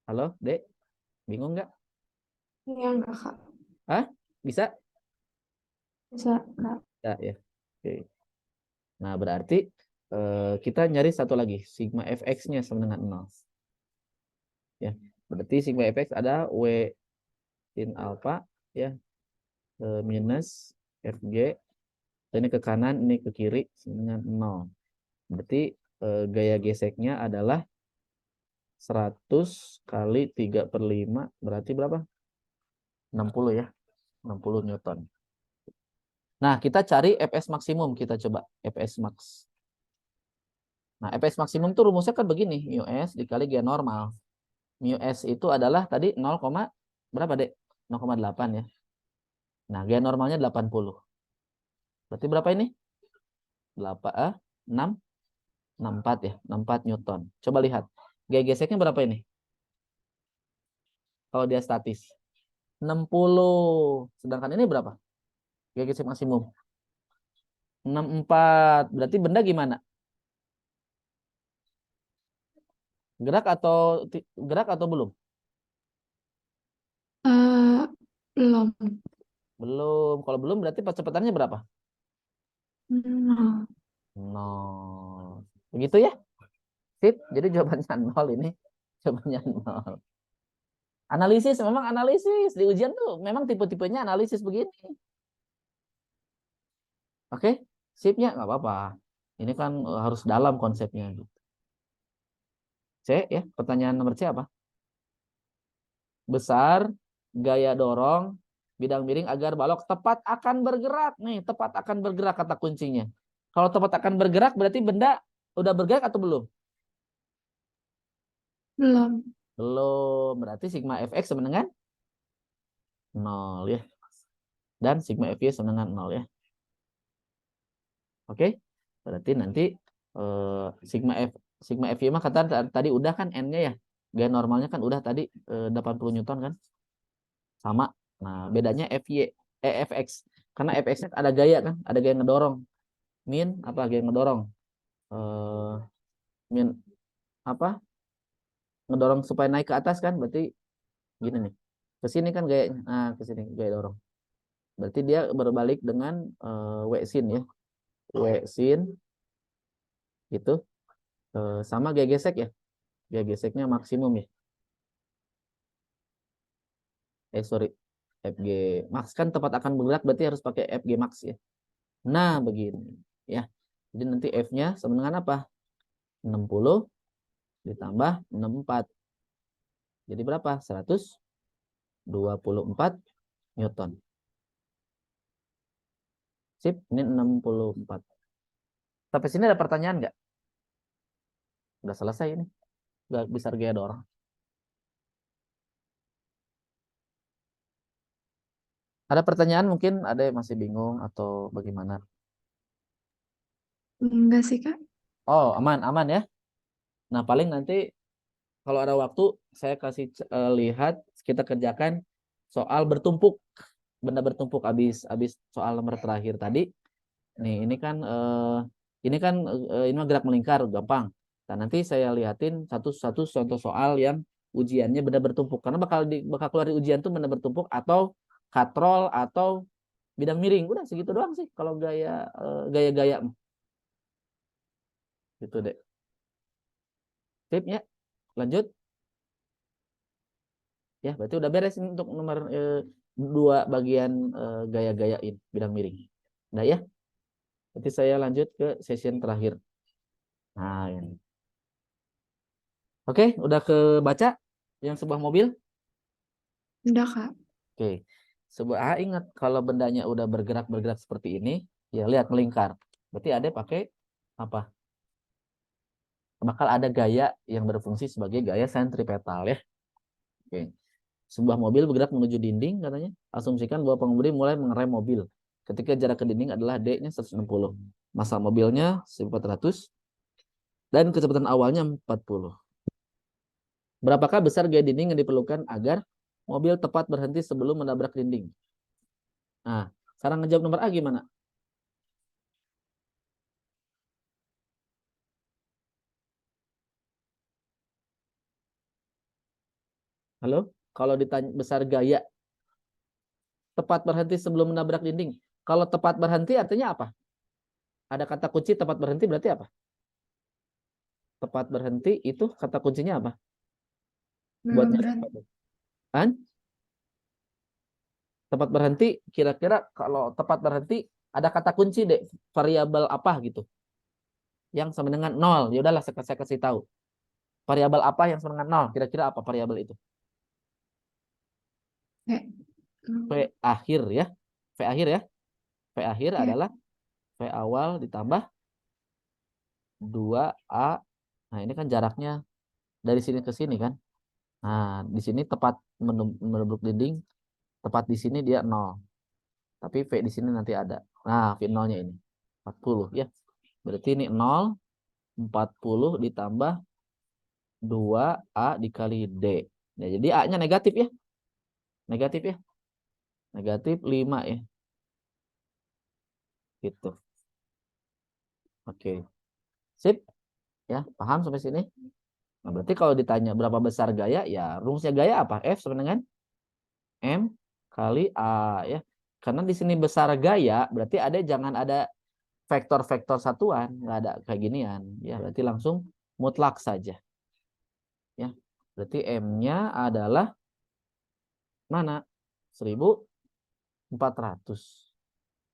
Halo, Dek? Bingung nggak? Iya enggak, Kak? Hah? Bisa? Bisa, Kak. Ya, ya. Oke. Nah, berarti kita nyari satu lagi. Sigma fx-nya sama dengan 0. Ya. Berarti sigma fx ada W sin alfa ya minus fg. Ini ke kanan, ini ke kiri dengan 0. Berarti gaya geseknya adalah 100 kali 3/5 berarti berapa? 60 ya. 60 Newton. Nah, kita cari Fs maksimum. Kita coba Fs max. Nah, Fs maksimum tuh rumusnya kan begini. Mu S dikali G normal. Mu S itu adalah tadi 0, berapa, Dek? 0,8 ya. Nah, G normalnya 80. Berarti berapa ini? 8, 6, 64 ya. 64 Newton. Coba lihat. Gaya geseknya berapa ini? Kalau dia statis. 60. Sedangkan ini berapa? Gaya gesek maksimum. 64. Berarti benda gimana? Gerak atau belum? Eh, belum. Belum. Kalau belum berarti percepatannya berapa? Nol. 0. Begitu ya? Sip. Jadi jawabannya 0 ini. Jawabannya 0. Analisis, memang analisis. Di ujian tuh memang tipe-tipenya analisis begini. Oke? Sipnya nggak apa-apa. Ini kan harus dalam konsepnya. C ya. Pertanyaan nomor C apa? Besar, gaya dorong, bidang miring agar balok tepat akan bergerak. Nih, tepat akan bergerak kata kuncinya. Kalau tepat akan bergerak berarti benda udah bergerak atau belum? Belum. Belum. Berarti sigma fx sama dengan 0 ya. Dan sigma fy sama dengan 0 ya. Oke. Berarti nanti sigma fy mah kata tadi udah kan n-nya ya. Gaya normalnya kan udah tadi 80 Newton kan. Sama. Nah, bedanya fx. Karena fx ada gaya kan, ada gaya ngedorong. Min apa gaya ngedorong? Eh min apa? Ngedorong supaya naik ke atas kan, berarti gini nih. Ke sini kan gayanya. Nah, ke sini gaya dorong. Berarti dia berbalik dengan W sin ya. W sin itu sama gaya gesek ya. Gaya geseknya maksimum ya. Sorry. FG max kan tepat akan bergerak berarti harus pakai FG max ya. Nah, begini ya. Jadi nanti F-nya sama dengan apa? 60 ditambah 64. Jadi berapa? 124 Newton. Sip, ini 64. Sampai sini ada pertanyaan nggak? Udah selesai ini. Udah bisa gaya dorong. Ada pertanyaan mungkin ada yang masih bingung atau bagaimana? Enggak sih, Kak. Oh, aman, aman ya. Nah, paling nanti kalau ada waktu saya kasih lihat kita kerjakan soal bertumpuk, benda bertumpuk habis soal nomor terakhir tadi. Nih, ini kan Ini kan ini mah gerak melingkar, gampang. Nah, nanti saya lihatin satu-satu contoh soal yang ujiannya benda bertumpuk. Karena bakal keluar di ujian tuh benda bertumpuk atau katrol atau bidang miring. Udah segitu doang sih kalau gaya-gaya gitu deh. Tip ya. Lanjut. Ya, berarti udah beres ini untuk nomor 2 bagian gaya-gayain bidang miring. Nah ya, nanti saya lanjut ke session terakhir. Nah, ini. Oke, udah kebaca yang sebuah mobil? Udah, Kak. Oke. Ingat kalau bendanya udah bergerak-bergerak seperti ini, ya lihat melingkar. Berarti ada pakai apa? Bakal ada gaya yang berfungsi sebagai gaya sentripetal ya. Oke. Sebuah mobil bergerak menuju dinding katanya. Asumsikan bahwa pengemudi mulai mengerem mobil. Ketika jarak ke dinding adalah D-nya 160. Massa mobilnya 1400 dan kecepatan awalnya 40. Berapakah besar gaya dinding yang diperlukan agar mobil tepat berhenti sebelum menabrak dinding? Nah, sekarang ngejawab nomor A gimana? Halo? Kalau ditanya besar gaya, tepat berhenti sebelum menabrak dinding. Kalau tepat berhenti artinya apa? Ada kata kunci tepat berhenti berarti apa? Tepat berhenti itu kata kuncinya apa? Buat Belum nyari apa berhenti. tuh? Kan? Tepat berhenti, kira-kira kalau tepat berhenti ada kata kunci deh, variabel apa gitu? Yang sama dengan 0. Ya udahlah saya kasih tahu. Variabel apa yang sama dengan 0? Kira-kira apa variabel itu? Kayak, V akhir ya. V akhir ya. V akhir ya. adalah V awal ditambah 2A. Nah, ini kan jaraknya dari sini ke sini kan. Nah, di sini tepat menembus dinding, tepat di sini dia 0. Tapi V di sini nanti ada. Nah, V 0-nya ini 40 ya. Berarti ini 0, 40 ditambah 2A dikali D. Nah, jadi A-nya negatif ya. Negatif ya. Negatif 5 ya. Gitu. Oke. Sip. Ya, paham sampai sini? Nah, berarti kalau ditanya berapa besar gaya, ya rumusnya gaya apa? F sama dengan M kali A ya. Karena di sini besar gaya, berarti jangan ada vektor-vektor satuan, nggak ada kayak ginian. Ya, berarti langsung mutlak saja. Ya, berarti M-nya adalah mana? 1400.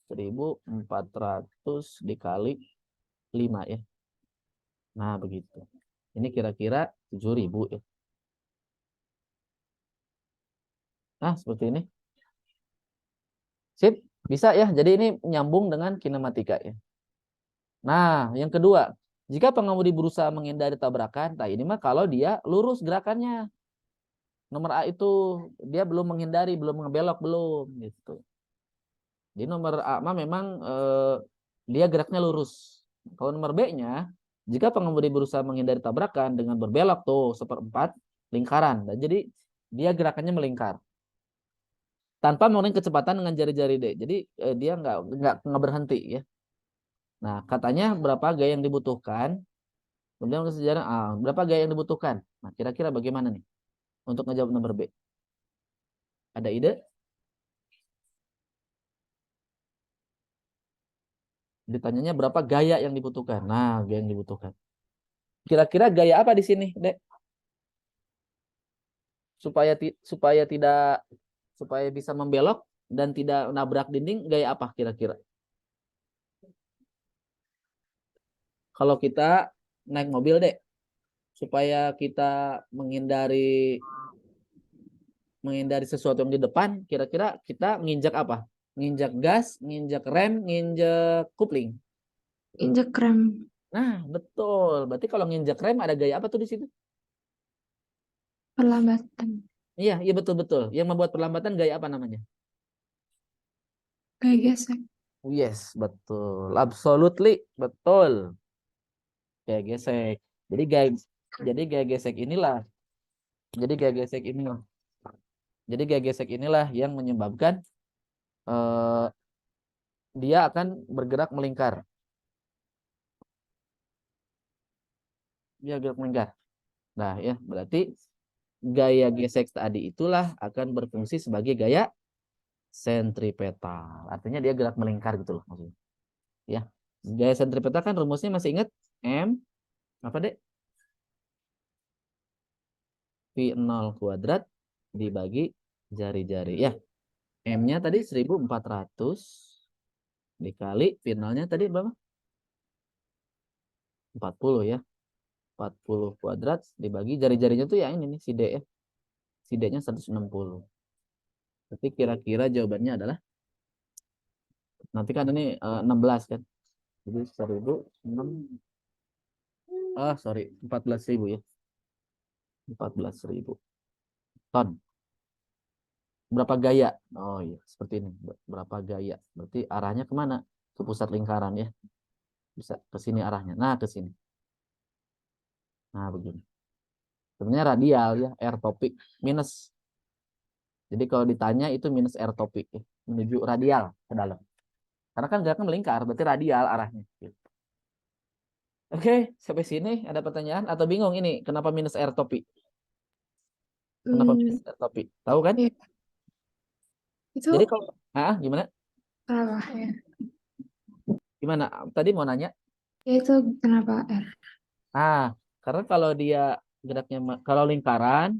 1400 dikali 5 ya. Nah, begitu. Ini kira-kira 7000 ya. Nah, seperti ini. Sip, bisa ya. Jadi ini nyambung dengan kinematika ya. Nah, yang kedua, jika pengemudi berusaha menghindari tabrakan, nah ini mah kalau dia lurus gerakannya. Nomor A itu dia belum menghindari, belum ngebelok belum gitu. Jadi nomor A mah memang dia geraknya lurus. Kalau nomor B-nya, jika pengemudi berusaha menghindari tabrakan dengan berbelok tuh seperempat lingkaran. Dan jadi dia gerakannya melingkar tanpa mengurangi kecepatan dengan jari-jari D. Jadi dia nggak berhenti ya. Nah, katanya berapa gaya yang dibutuhkan? Kemudian untuk sejarah, berapa gaya yang dibutuhkan? Nah, kira-kira bagaimana nih untuk ngejawab nomor B? Ada ide? Ditanyanya berapa gaya yang dibutuhkan? Nah, gaya yang dibutuhkan. Kira-kira gaya apa di sini, Dek? Supaya tidak supaya bisa membelok dan tidak nabrak dinding, gaya apa kira-kira? Kalau kita naik mobil, Dek, supaya kita menghindari sesuatu yang di depan, kira-kira kita nginjak apa? Nginjak gas, nginjak rem, nginjak kupling. Injek rem. Nah, betul. Berarti kalau nginjak rem ada gaya apa tuh di situ? Perlambatan. Iya, iya betul-betul. Yang membuat perlambatan gaya apa namanya? Kayak gesek. Yes, betul. Absolutely, betul. Gaya gesek. Jadi gaya jadi gaya gesek inilah. Jadi gaya gesek inilah. Jadi gaya gesek inilah yang menyebabkan dia akan bergerak melingkar. dia gerak melingkar. Nah, ya, berarti gaya gesek tadi itulah akan berfungsi sebagai gaya sentripetal. Artinya dia gerak melingkar gitu loh maksudnya. Ya. Gaya sentripetal kan rumusnya masih ingat M apa deh? V0 kuadrat dibagi jari-jari. Ya, M-nya tadi 1400 dikali V0-nya tadi berapa? 40 ya. 40 kuadrat dibagi jari-jarinya tuh ya ini nih si D ya. Si D-nya 160. Tapi kira-kira jawabannya adalah nanti kan ini 16 kan. Jadi 1006 sorry 14.000 ya. 14.000 ton. Berapa gaya? Oh iya, seperti ini. Berapa gaya? Berarti arahnya kemana? Ke pusat lingkaran ya. Bisa ke sini arahnya. Nah, ke sini. Nah, begini. Sebenarnya radial ya, air topik minus. Jadi kalau ditanya itu minus air topik ya, menuju radial ke dalam. Karena kan gerakan melingkar, berarti radial arahnya. Gitu. Oke, sampai sini ada pertanyaan atau bingung ini kenapa minus air topik? Kenapa minus air topik? Tahu kan? Ya, itu Jadi kalau gimana? salah ya. Gimana? Tadi mau nanya? Ya itu kenapa R? Ah, karena kalau dia geraknya kalau lingkaran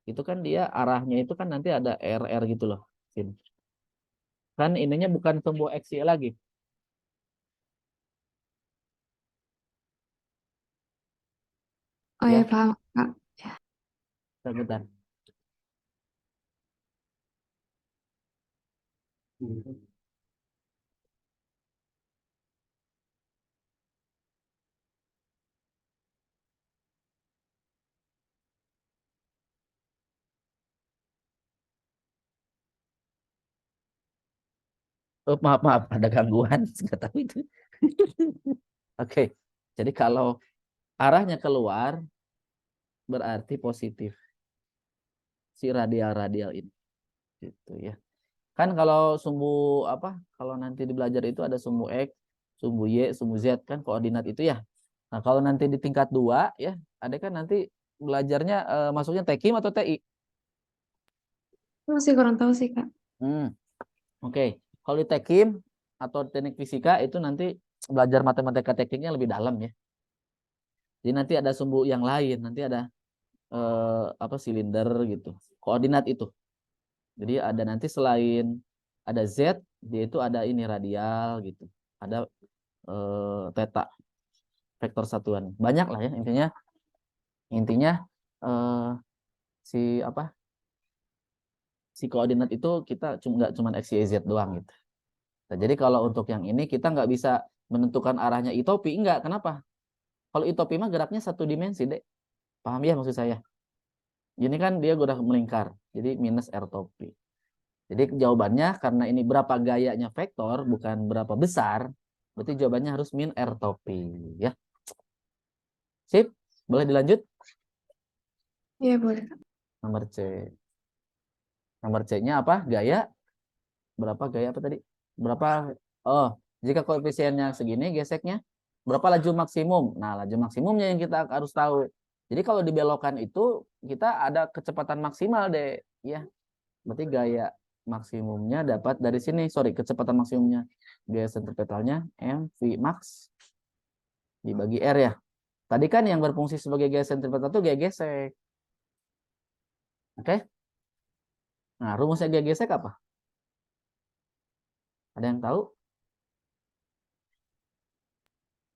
itu kan dia arahnya itu kan nanti ada R gitu loh. Sini. Kan ininya bukan sumbu X Y lagi. Oh ya Ya, paham Kak. sebentar. Oh, maaf, maaf, ada gangguan. Nggak tahu itu. Oke, jadi kalau arahnya keluar berarti positif si radial-radial ini. Gitu ya. Kan kalau sumbu apa? Kalau nanti di belajar itu ada sumbu X, sumbu Y, sumbu Z kan koordinat itu ya. Nah, kalau nanti di tingkat 2 ya, ada kan nanti belajarnya masuknya TKIM atau TI. Aku masih kurang tahu sih Kak. Oke. Kalau di TKIM atau teknik fisika itu nanti belajar matematika tekniknya lebih dalam ya. Jadi nanti ada sumbu yang lain, nanti ada apa silinder gitu. Koordinat itu. Jadi ada nanti selain ada Z, dia itu ada ini radial gitu. Ada theta, vektor satuan. Banyak lah ya intinya. Intinya eh, si apa? Si koordinat itu kita nggak cuma X, Y, Z doang gitu. Nah, jadi kalau untuk yang ini kita nggak bisa menentukan arahnya itopi, enggak. Kenapa? Kalau itopi mah geraknya satu dimensi, Dek. Paham ya maksud saya? Ini kan dia gerak melingkar, jadi minus R topi. Jadi jawabannya karena ini berapa gayanya vektor, bukan berapa besar, berarti jawabannya harus min R topi. Ya, sip. Boleh dilanjut? Iya boleh Kak. Nomor C. Nomor C-nya apa? Gaya. Berapa gaya apa tadi? Berapa? Oh, jika koefisiennya segini, geseknya berapa laju maksimum? Nah, laju maksimumnya yang kita harus tahu. Jadi kalau dibelokkan itu kita ada kecepatan maksimal deh, ya. Berarti gaya maksimumnya dapat dari sini. Sorry, kecepatan maksimumnya gaya sentripetalnya mv max dibagi r ya. Tadi kan yang berfungsi sebagai gaya sentripetal itu gaya gesek. Oke? Nah, rumusnya gaya gesek apa? Ada yang tahu?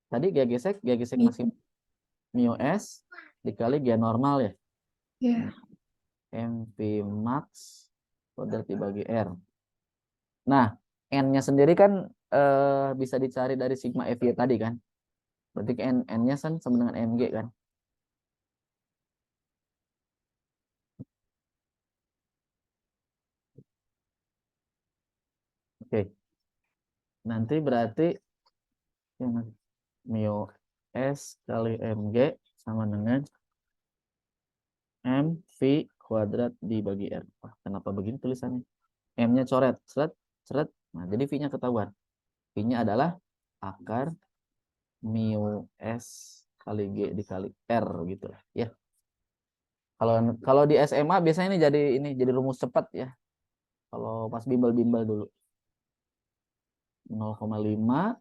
Tadi gaya gesek Iya. maksimum mu s dikali gaya normal ya. Ya. mv max kuadrat dibagi r. Nah, n-nya sendiri kan bisa dicari dari sigma FY tadi kan. Berarti n-nya kan sama dengan mg kan. Oke. Nanti berarti mu s kali mg sama dengan mv kuadrat dibagi r. Wah, kenapa begini tulisannya? M-nya coret, seret, seret. Nah, jadi V-nya ketahuan. V-nya adalah akar mu s kali G dikali R gitu ya. Kalau kalau di SMA biasanya ini jadi rumus cepat ya. Kalau pas bimbel-bimbel dulu 0,5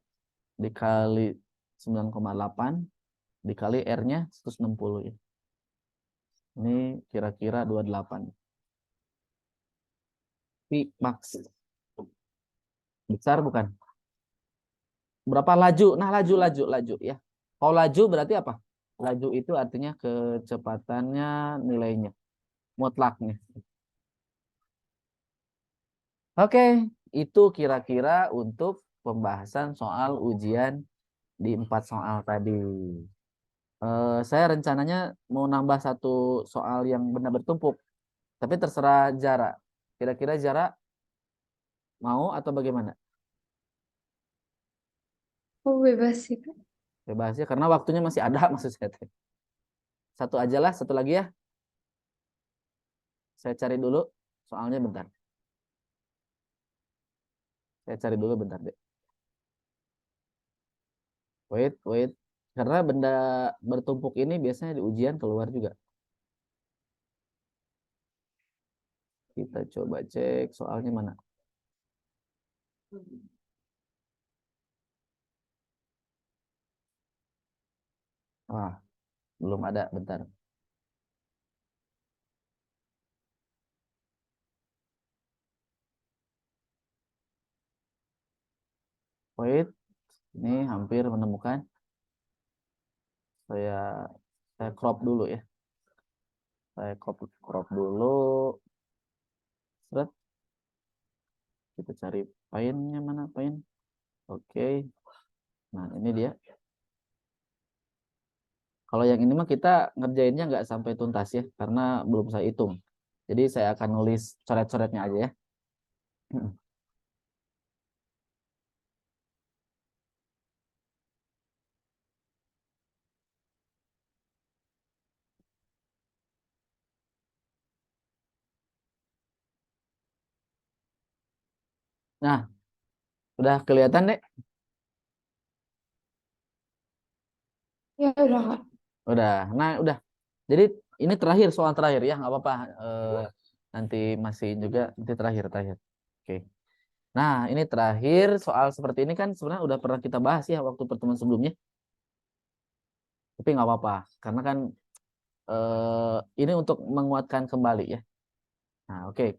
dikali 9,8 dikali R-nya 160 ya. Ini kira-kira 28. Pi max. Besar bukan? Berapa laju? Nah, laju ya. Kalau laju berarti apa? Laju itu artinya kecepatannya nilainya, mutlaknya. Oke, itu kira-kira untuk pembahasan soal ujian di 4 soal tadi. Saya rencananya mau nambah satu soal yang benda bertumpuk, tapi terserah Jara. Kira-kira Jara mau atau bagaimana? Oh, bebas sih, Kak. Bebas ya, karena waktunya masih ada maksud saya. Satu aja lah, satu lagi ya. Saya cari dulu soalnya bentar. Saya cari dulu bentar deh. Wait. Karena benda bertumpuk ini biasanya di ujian keluar juga. Kita coba cek soalnya mana. Wah, belum ada, bentar. Wait, ini hampir menemukan. Saya saya crop dulu ya. Saya crop dulu. Seret. Kita cari painnya mana pain. Oke. Nah, ini dia. Kalau yang ini mah kita ngerjainnya nggak sampai tuntas ya, karena belum saya hitung. Jadi saya akan nulis coret-coretnya aja ya. Nah, udah kelihatan deh. Ya udah, Kak. Udah. Nah, udah. Jadi ini terakhir soal terakhir ya, nggak apa-apa. Nanti masih juga nanti terakhir. Oke. Nah, ini terakhir soal seperti ini kan sebenarnya udah pernah kita bahas ya waktu pertemuan sebelumnya. Tapi nggak apa-apa, karena kan ini untuk menguatkan kembali ya. Nah, oke.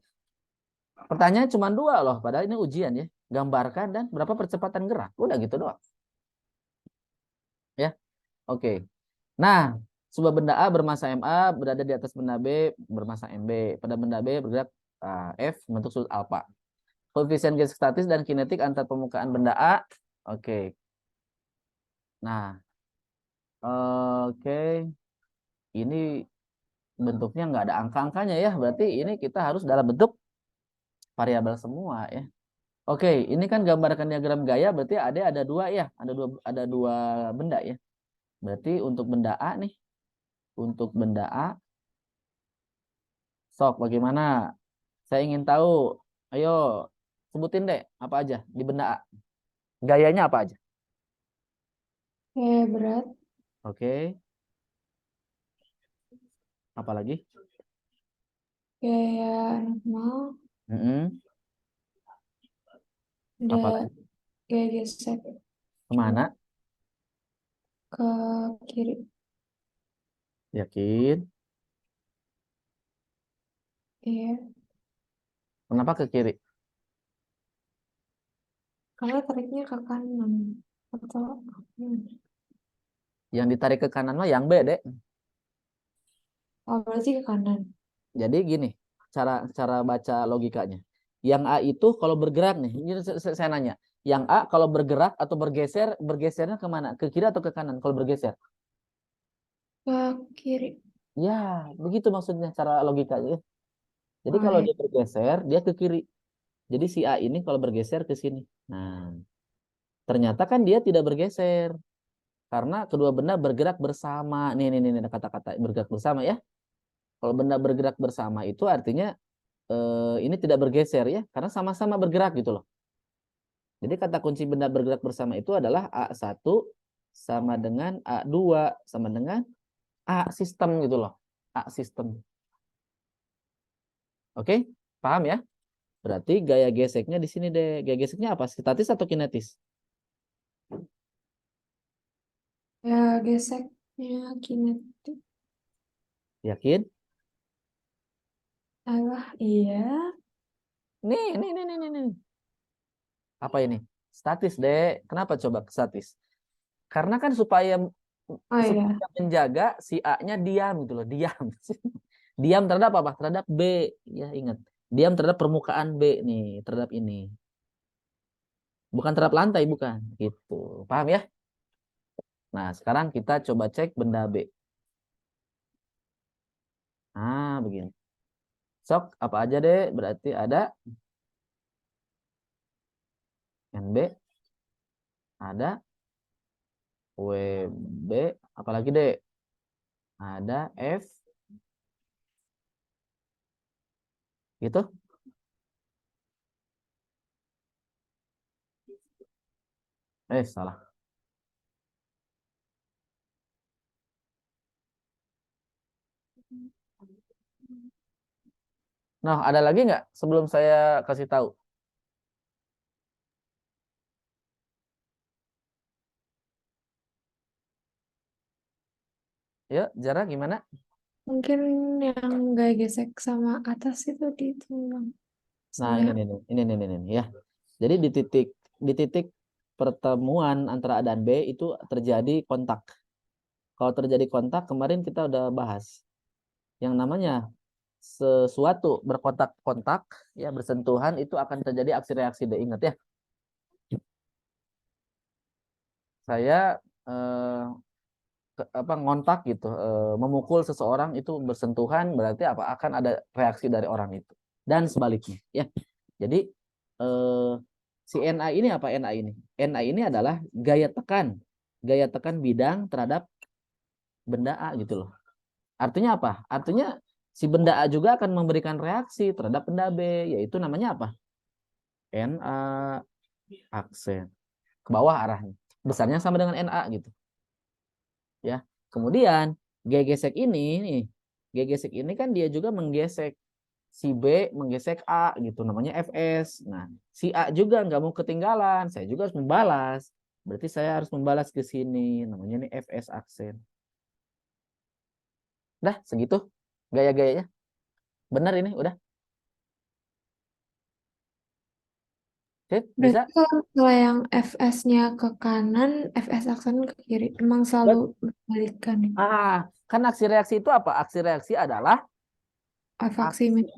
Pertanyaan cuma dua loh, padahal ini ujian ya. Gambarkan dan berapa percepatan gerak. Udah gitu doang. Ya, oke. Nah, sebuah benda A bermasa MA berada di atas benda B bermasa MB. Pada benda B bergerak F membentuk sudut alfa. Koefisien gerak statis dan kinetik antar permukaan benda A. Oke. Nah, oke. Ini bentuknya nggak ada angka-angkanya ya. Berarti ini kita harus dalam bentuk variabel semua ya. Oke, ini kan gambarkan diagram gaya. Berarti ada dua ya. Ada dua benda ya. Berarti untuk benda A nih. Untuk benda A. Sok bagaimana? Saya ingin tahu. Ayo, sebutin deh apa aja di benda A. Gayanya apa aja? Kayak berat, Oke. Apalagi? kayak normal, Mm-mm. ada Apalagi? kayak gesek Kemana? ke kiri. Yakin? Iya, Kenapa ke kiri? karena tariknya ke kanan. Atau Yang ditarik ke kanan mah yang B, Dek. oh, berarti ke kanan. Jadi gini, cara cara baca logikanya. Yang A itu kalau bergerak nih, ini saya nanya. Yang A kalau bergerak atau bergeser, bergesernya kemana? Ke kiri atau ke kanan kalau bergeser? Ke kiri. Ya, begitu maksudnya cara logikanya. Jadi Oh kalau ya. dia bergeser, dia ke kiri. Jadi si A ini kalau bergeser ke sini. Nah, ternyata kan dia tidak bergeser. Karena kedua benda bergerak bersama. Nih, ada kata-kata bergerak bersama ya. Kalau benda bergerak bersama itu artinya ini tidak bergeser ya. Karena sama-sama bergerak gitu loh. Jadi kata kunci benda bergerak bersama itu adalah A1 sama dengan A2 sama dengan A sistem gitu loh. A sistem. Oke, paham ya? Berarti gaya geseknya di sini deh. Gaya geseknya apa? Statis atau kinetis? Ya, geseknya kinetik. Yakin? Alah, iya. Nih. Apa ini? Statis deh. Kenapa coba statis? Karena kan supaya Oh iya. menjaga si A-nya diam gitu loh, diam. Diam terhadap apa? Terhadap B. Ya, ingat. Diam terhadap permukaan B nih, terhadap ini. Bukan terhadap lantai, bukan. Gitu. Paham ya? Nah, sekarang kita coba cek benda B. Nah, begini. Sok, apa aja deh? Berarti ada NB, ada WB, apalagi deh? Ada F, gitu. Salah. Nah, ada lagi nggak sebelum saya kasih tahu? Yuk, Zara gimana? Mungkin yang gak gesek sama atas itu itu Bang. Nah, Saya ini ya. Jadi di titik pertemuan antara A dan B itu terjadi kontak. Kalau terjadi kontak, kemarin kita udah bahas yang namanya sesuatu berkontak-kontak ya bersentuhan itu akan terjadi aksi reaksi D. Ingat ya. Saya eh, ngontak gitu, memukul seseorang itu bersentuhan berarti apa? Akan ada reaksi dari orang itu dan sebaliknya ya. Jadi eh, si NA ini apa NA ini? NA ini adalah gaya tekan bidang terhadap benda A gitu loh. Artinya apa? Artinya si benda A juga akan memberikan reaksi terhadap benda B, yaitu namanya apa? NA aksen ke bawah arahnya. Besarnya sama dengan NA gitu ya. Kemudian gesek ini nih, gesek ini kan dia juga menggesek si B menggesek A gitu namanya FS. Nah, si A juga nggak mau ketinggalan, saya juga harus membalas. Berarti saya harus membalas ke sini, namanya ini FS aksen. Dah segitu gaya-gayanya. Benar ini udah. Sip, berarti bisa? kalau yang FS-nya ke kanan, FS aksen ke kiri. Emang selalu Bet- berbalikan nih. kan aksi reaksi itu apa? Aksi reaksi adalah Faksi aksi minus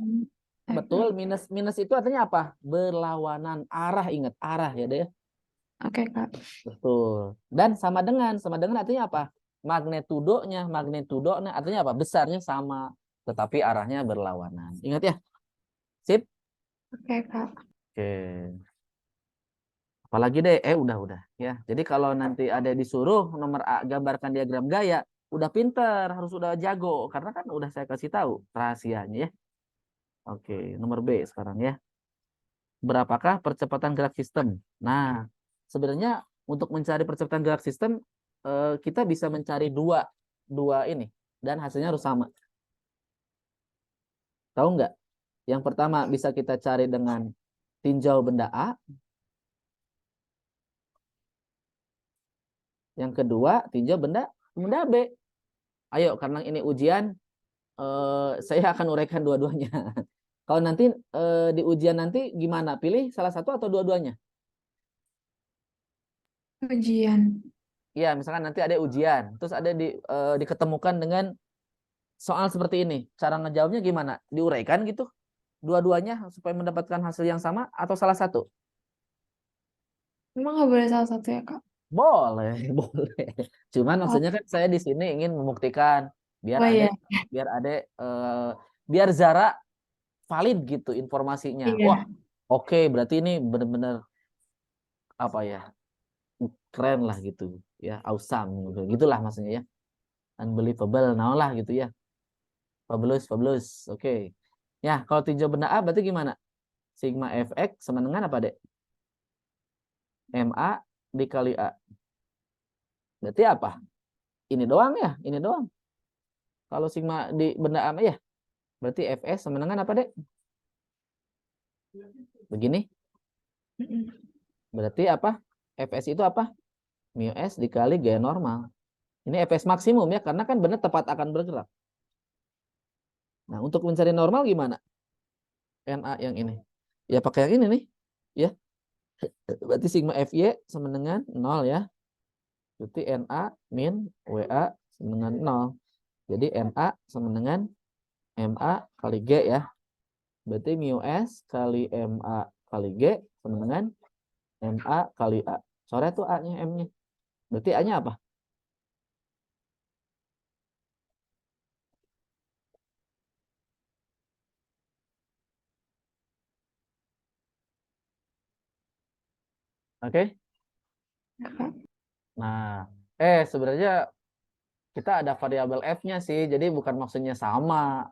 betul FX. minus minus itu artinya apa? Berlawanan arah, ingat arah ya deh. Oke, Kak. Betul. Dan sama dengan artinya apa? Magnitudonya artinya apa? Besarnya sama, tetapi arahnya berlawanan. Ingat ya. Sip. Oke, Kak. Oke. Apalagi deh, udah ya. Jadi kalau nanti ada disuruh nomor A gambarkan diagram gaya, udah pinter, harus udah jago karena kan udah saya kasih tahu rahasianya ya. Oke, nomor B sekarang ya. Berapakah percepatan gerak sistem? Nah, sebenarnya untuk mencari percepatan gerak sistem kita bisa mencari dua dua ini dan hasilnya harus sama. Tahu nggak? Yang pertama bisa kita cari dengan tinjau benda A, yang kedua tinjau benda benda B. Ayo, karena ini ujian, saya akan uraikan dua-duanya. Kalau nanti di ujian nanti gimana? Pilih salah satu atau dua-duanya? Ujian. Iya, misalkan nanti ada ujian, terus ada diketemukan dengan soal seperti ini. Cara ngejawabnya gimana? Diuraikan gitu? Dua-duanya supaya mendapatkan hasil yang sama atau salah satu? Emang nggak boleh salah satu ya, Kak? Boleh, boleh. Cuman Oh, maksudnya kan saya di sini ingin membuktikan biar oh ada iya. biar ada biar Zara valid gitu informasinya. Wah, Iya. oke, berarti ini benar-benar apa ya? Keren lah gitu ya, awesome gitu. Gitulah maksudnya ya. Unbelievable nah lah gitu ya. Fabulous, fabulous. Oke. Ya, kalau tinjau benda A berarti gimana? Sigma Fx sama dengan apa, Dek? MA dikali A. Berarti apa? Ini doang ya, ini doang. Kalau sigma di benda apa ya? Berarti Fs sama dengan apa, Dek? Begini. Berarti apa? Fs itu apa? Mu S dikali gaya normal. Ini Fs maksimum ya, karena kan benda tepat akan bergerak. Nah, untuk mencari normal gimana? Na yang ini. Ya pakai yang ini nih. Ya. Berarti sigma Fy sama dengan 0 ya. Berarti Na min Wa sama dengan 0. Jadi Na sama dengan Ma kali G ya. Berarti mu S kali Ma kali G sama dengan Ma kali A. Sore tuh A-nya, M-nya. Berarti A-nya apa? Oke. Ya, Kak. Nah, sebenarnya kita ada variabel F-nya sih. Jadi bukan maksudnya sama.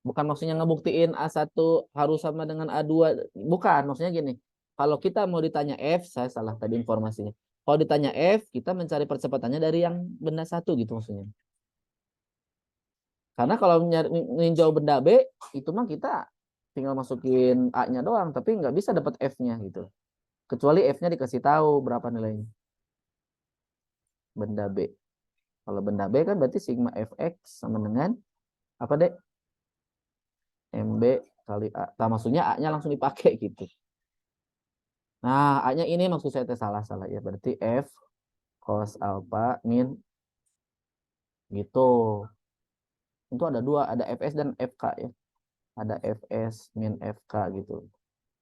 Bukan maksudnya ngebuktiin A1 harus sama dengan A2. Bukan, maksudnya gini. Kalau kita mau ditanya F, saya salah tadi informasinya. Kalau ditanya F, kita mencari percepatannya dari yang benda satu gitu maksudnya. Karena kalau meninjau benda B, itu mah kita tinggal masukin A-nya doang, tapi nggak bisa dapat F-nya gitu. Kecuali F-nya dikasih tahu berapa nilainya. Benda B. Kalau benda B kan berarti sigma Fx sama dengan apa, Dek? MB kali A. Nah, maksudnya A-nya langsung dipakai gitu. Nah, A-nya ini maksud saya salah-salah ya. Berarti F cos alpha min gitu. Itu ada dua, ada Fs dan Fk ya. Ada Fs min Fk gitu.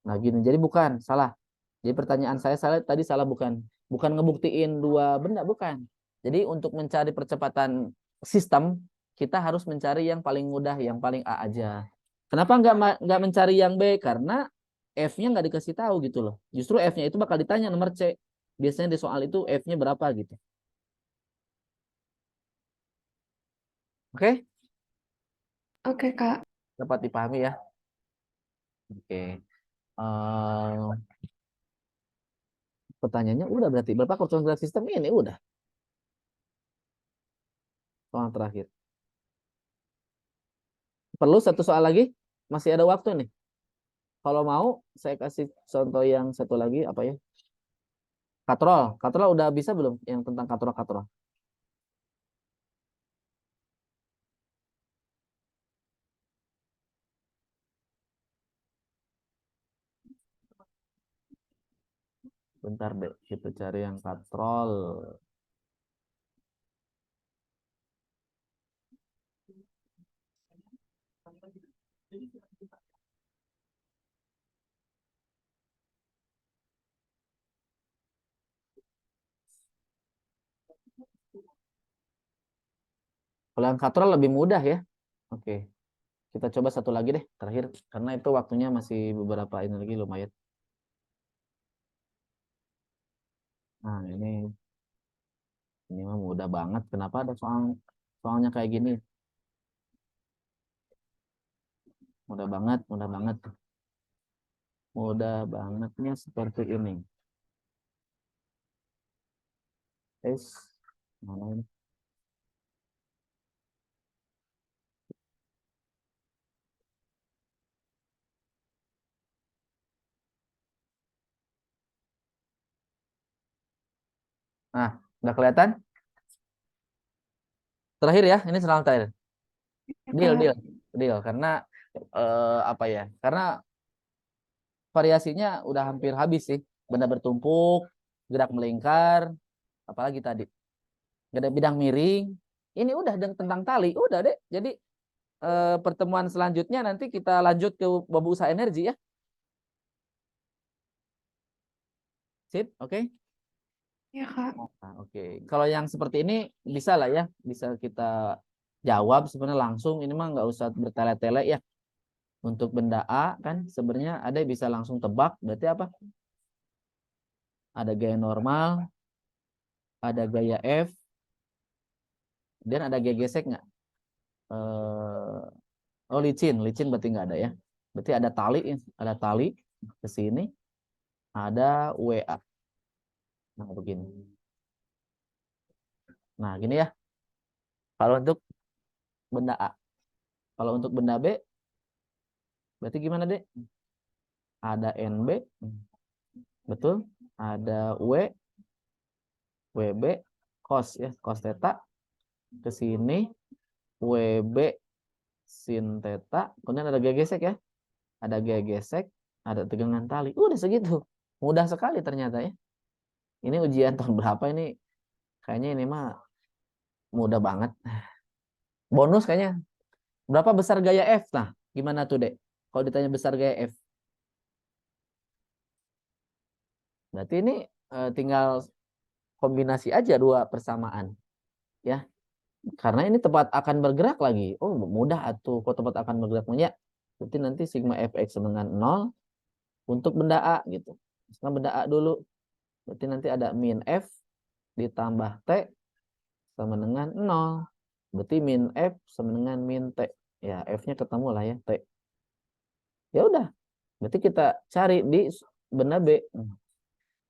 Nah, gini. Jadi bukan, salah. Jadi pertanyaan saya salah tadi salah bukan. Bukan ngebuktiin dua benda, bukan. Jadi untuk mencari percepatan sistem, kita harus mencari yang paling mudah, yang paling A aja. Kenapa nggak mencari yang B? Karena F-nya nggak dikasih tahu gitu loh. Justru F-nya itu bakal ditanya nomor C. Biasanya di soal itu F-nya berapa gitu. Oke? Oke, Kak. Dapat dipahami ya. Oke. Pertanyaannya udah berarti. Berapa koordinat sistem ini? Udah. Soal terakhir. Perlu satu soal lagi? Masih ada waktu nih. Kalau mau, saya kasih contoh yang satu lagi. Apa ya? Katrol. Katrol udah bisa belum? Yang tentang katrol-katrol. Bentar deh. Kita cari yang katrol. Kalau yang katrol lebih mudah ya. Oke. Kita coba satu lagi deh. Terakhir. Karena itu waktunya masih beberapa ini lagi lumayan. Nah, ini mah mudah banget. Kenapa ada soalnya kayak gini? Mudah banget, mudah banget. Mudah bangetnya seperti ini. Mana ini? Nah, udah kelihatan? Terakhir ya, ini soal terakhir. Ya, Deal, Kak. deal, deal. Karena apa ya? Karena variasinya udah hampir habis sih. Benda bertumpuk, gerak melingkar, apalagi tadi. Gak ada bidang miring. Ini udah tentang tali, udah deh. Jadi pertemuan selanjutnya nanti kita lanjut ke bab usaha energi ya. Sip, oke. Ya, Kak. Nah, oke. Kalau yang seperti ini bisa lah ya, bisa kita jawab sebenarnya langsung. Ini mah nggak usah bertele-tele ya. Untuk benda A kan sebenarnya ada yang bisa langsung tebak. Berarti apa? Ada gaya normal, ada gaya F, dan ada gaya gesek nggak? Oh licin, licin berarti nggak ada ya. Berarti ada tali ke sini, ada WA. Nah begini. Nah, gini ya. Kalau untuk benda A. Kalau untuk benda B, berarti gimana, Dek? Ada NB, betul? Ada WB, cos ya, cos theta. Ke sini, WB sin theta. Kemudian ada G gesek ya. Ada G gesek, ada tegangan tali. Udah segitu. Mudah sekali ternyata ya. Ini ujian tahun berapa ini? Kayaknya ini mah mudah banget. Bonus kayaknya. Berapa besar gaya F? Nah, gimana tuh, Dek? Kalau ditanya besar gaya F. Berarti ini tinggal kombinasi aja dua persamaan. Ya, karena ini tempat akan bergerak lagi. Oh, mudah atuh. Kok tempat akan bergeraknya? Berarti nanti sigma fx sama dengan 0 untuk benda A gitu. Misalkan benda A dulu. Berarti nanti ada min F ditambah T sama dengan 0. Berarti min F sama dengan min T. Ya, F-nya ketemu lah ya, T. Ya udah. Berarti kita cari di benda B.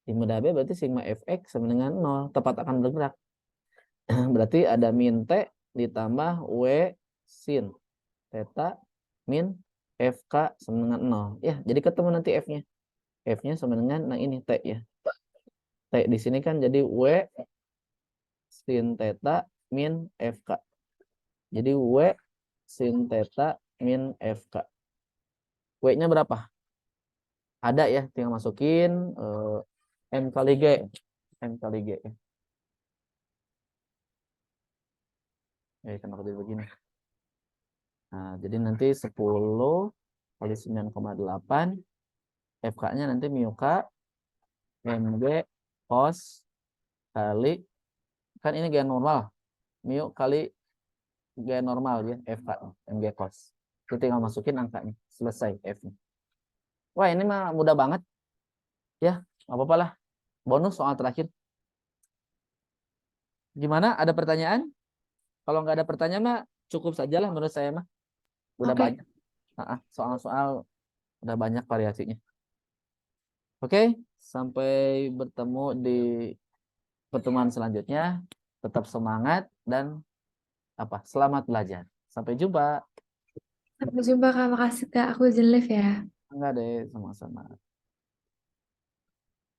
Di benda B berarti sigma fx sama dengan 0. Tempat akan bergerak. Berarti ada min T ditambah W sin theta min FK sama dengan 0. Ya, jadi ketemu nanti F-nya. F-nya sama dengan, nah ini T ya. T di sini kan jadi W sin theta min FK. Jadi W sin theta min FK. W-nya berapa? Ada ya, tinggal masukin M kali G. M kali G. Kenapa jadi begini? Nah, jadi nanti 10 kali 9,8. FK-nya nanti mu K MG cos kali, kan ini G normal. Mu kali G normal ya, FK MG cos. Kita tinggal masukin angkanya. Selesai F-nya. Wah, ini mah mudah banget. Ya, nggak apa-apa lah. Bonus soal terakhir. Gimana? Ada pertanyaan? Kalau nggak ada pertanyaan mah cukup saja lah menurut saya mah. Udah Oke. banyak. Soal-soal udah banyak variasinya. Oke, sampai bertemu di pertemuan selanjutnya. Tetap semangat dan selamat belajar. Sampai jumpa. Sampai jumpa Kak. Makasih Kak. Aku izin live ya. Enggak deh, sama-sama.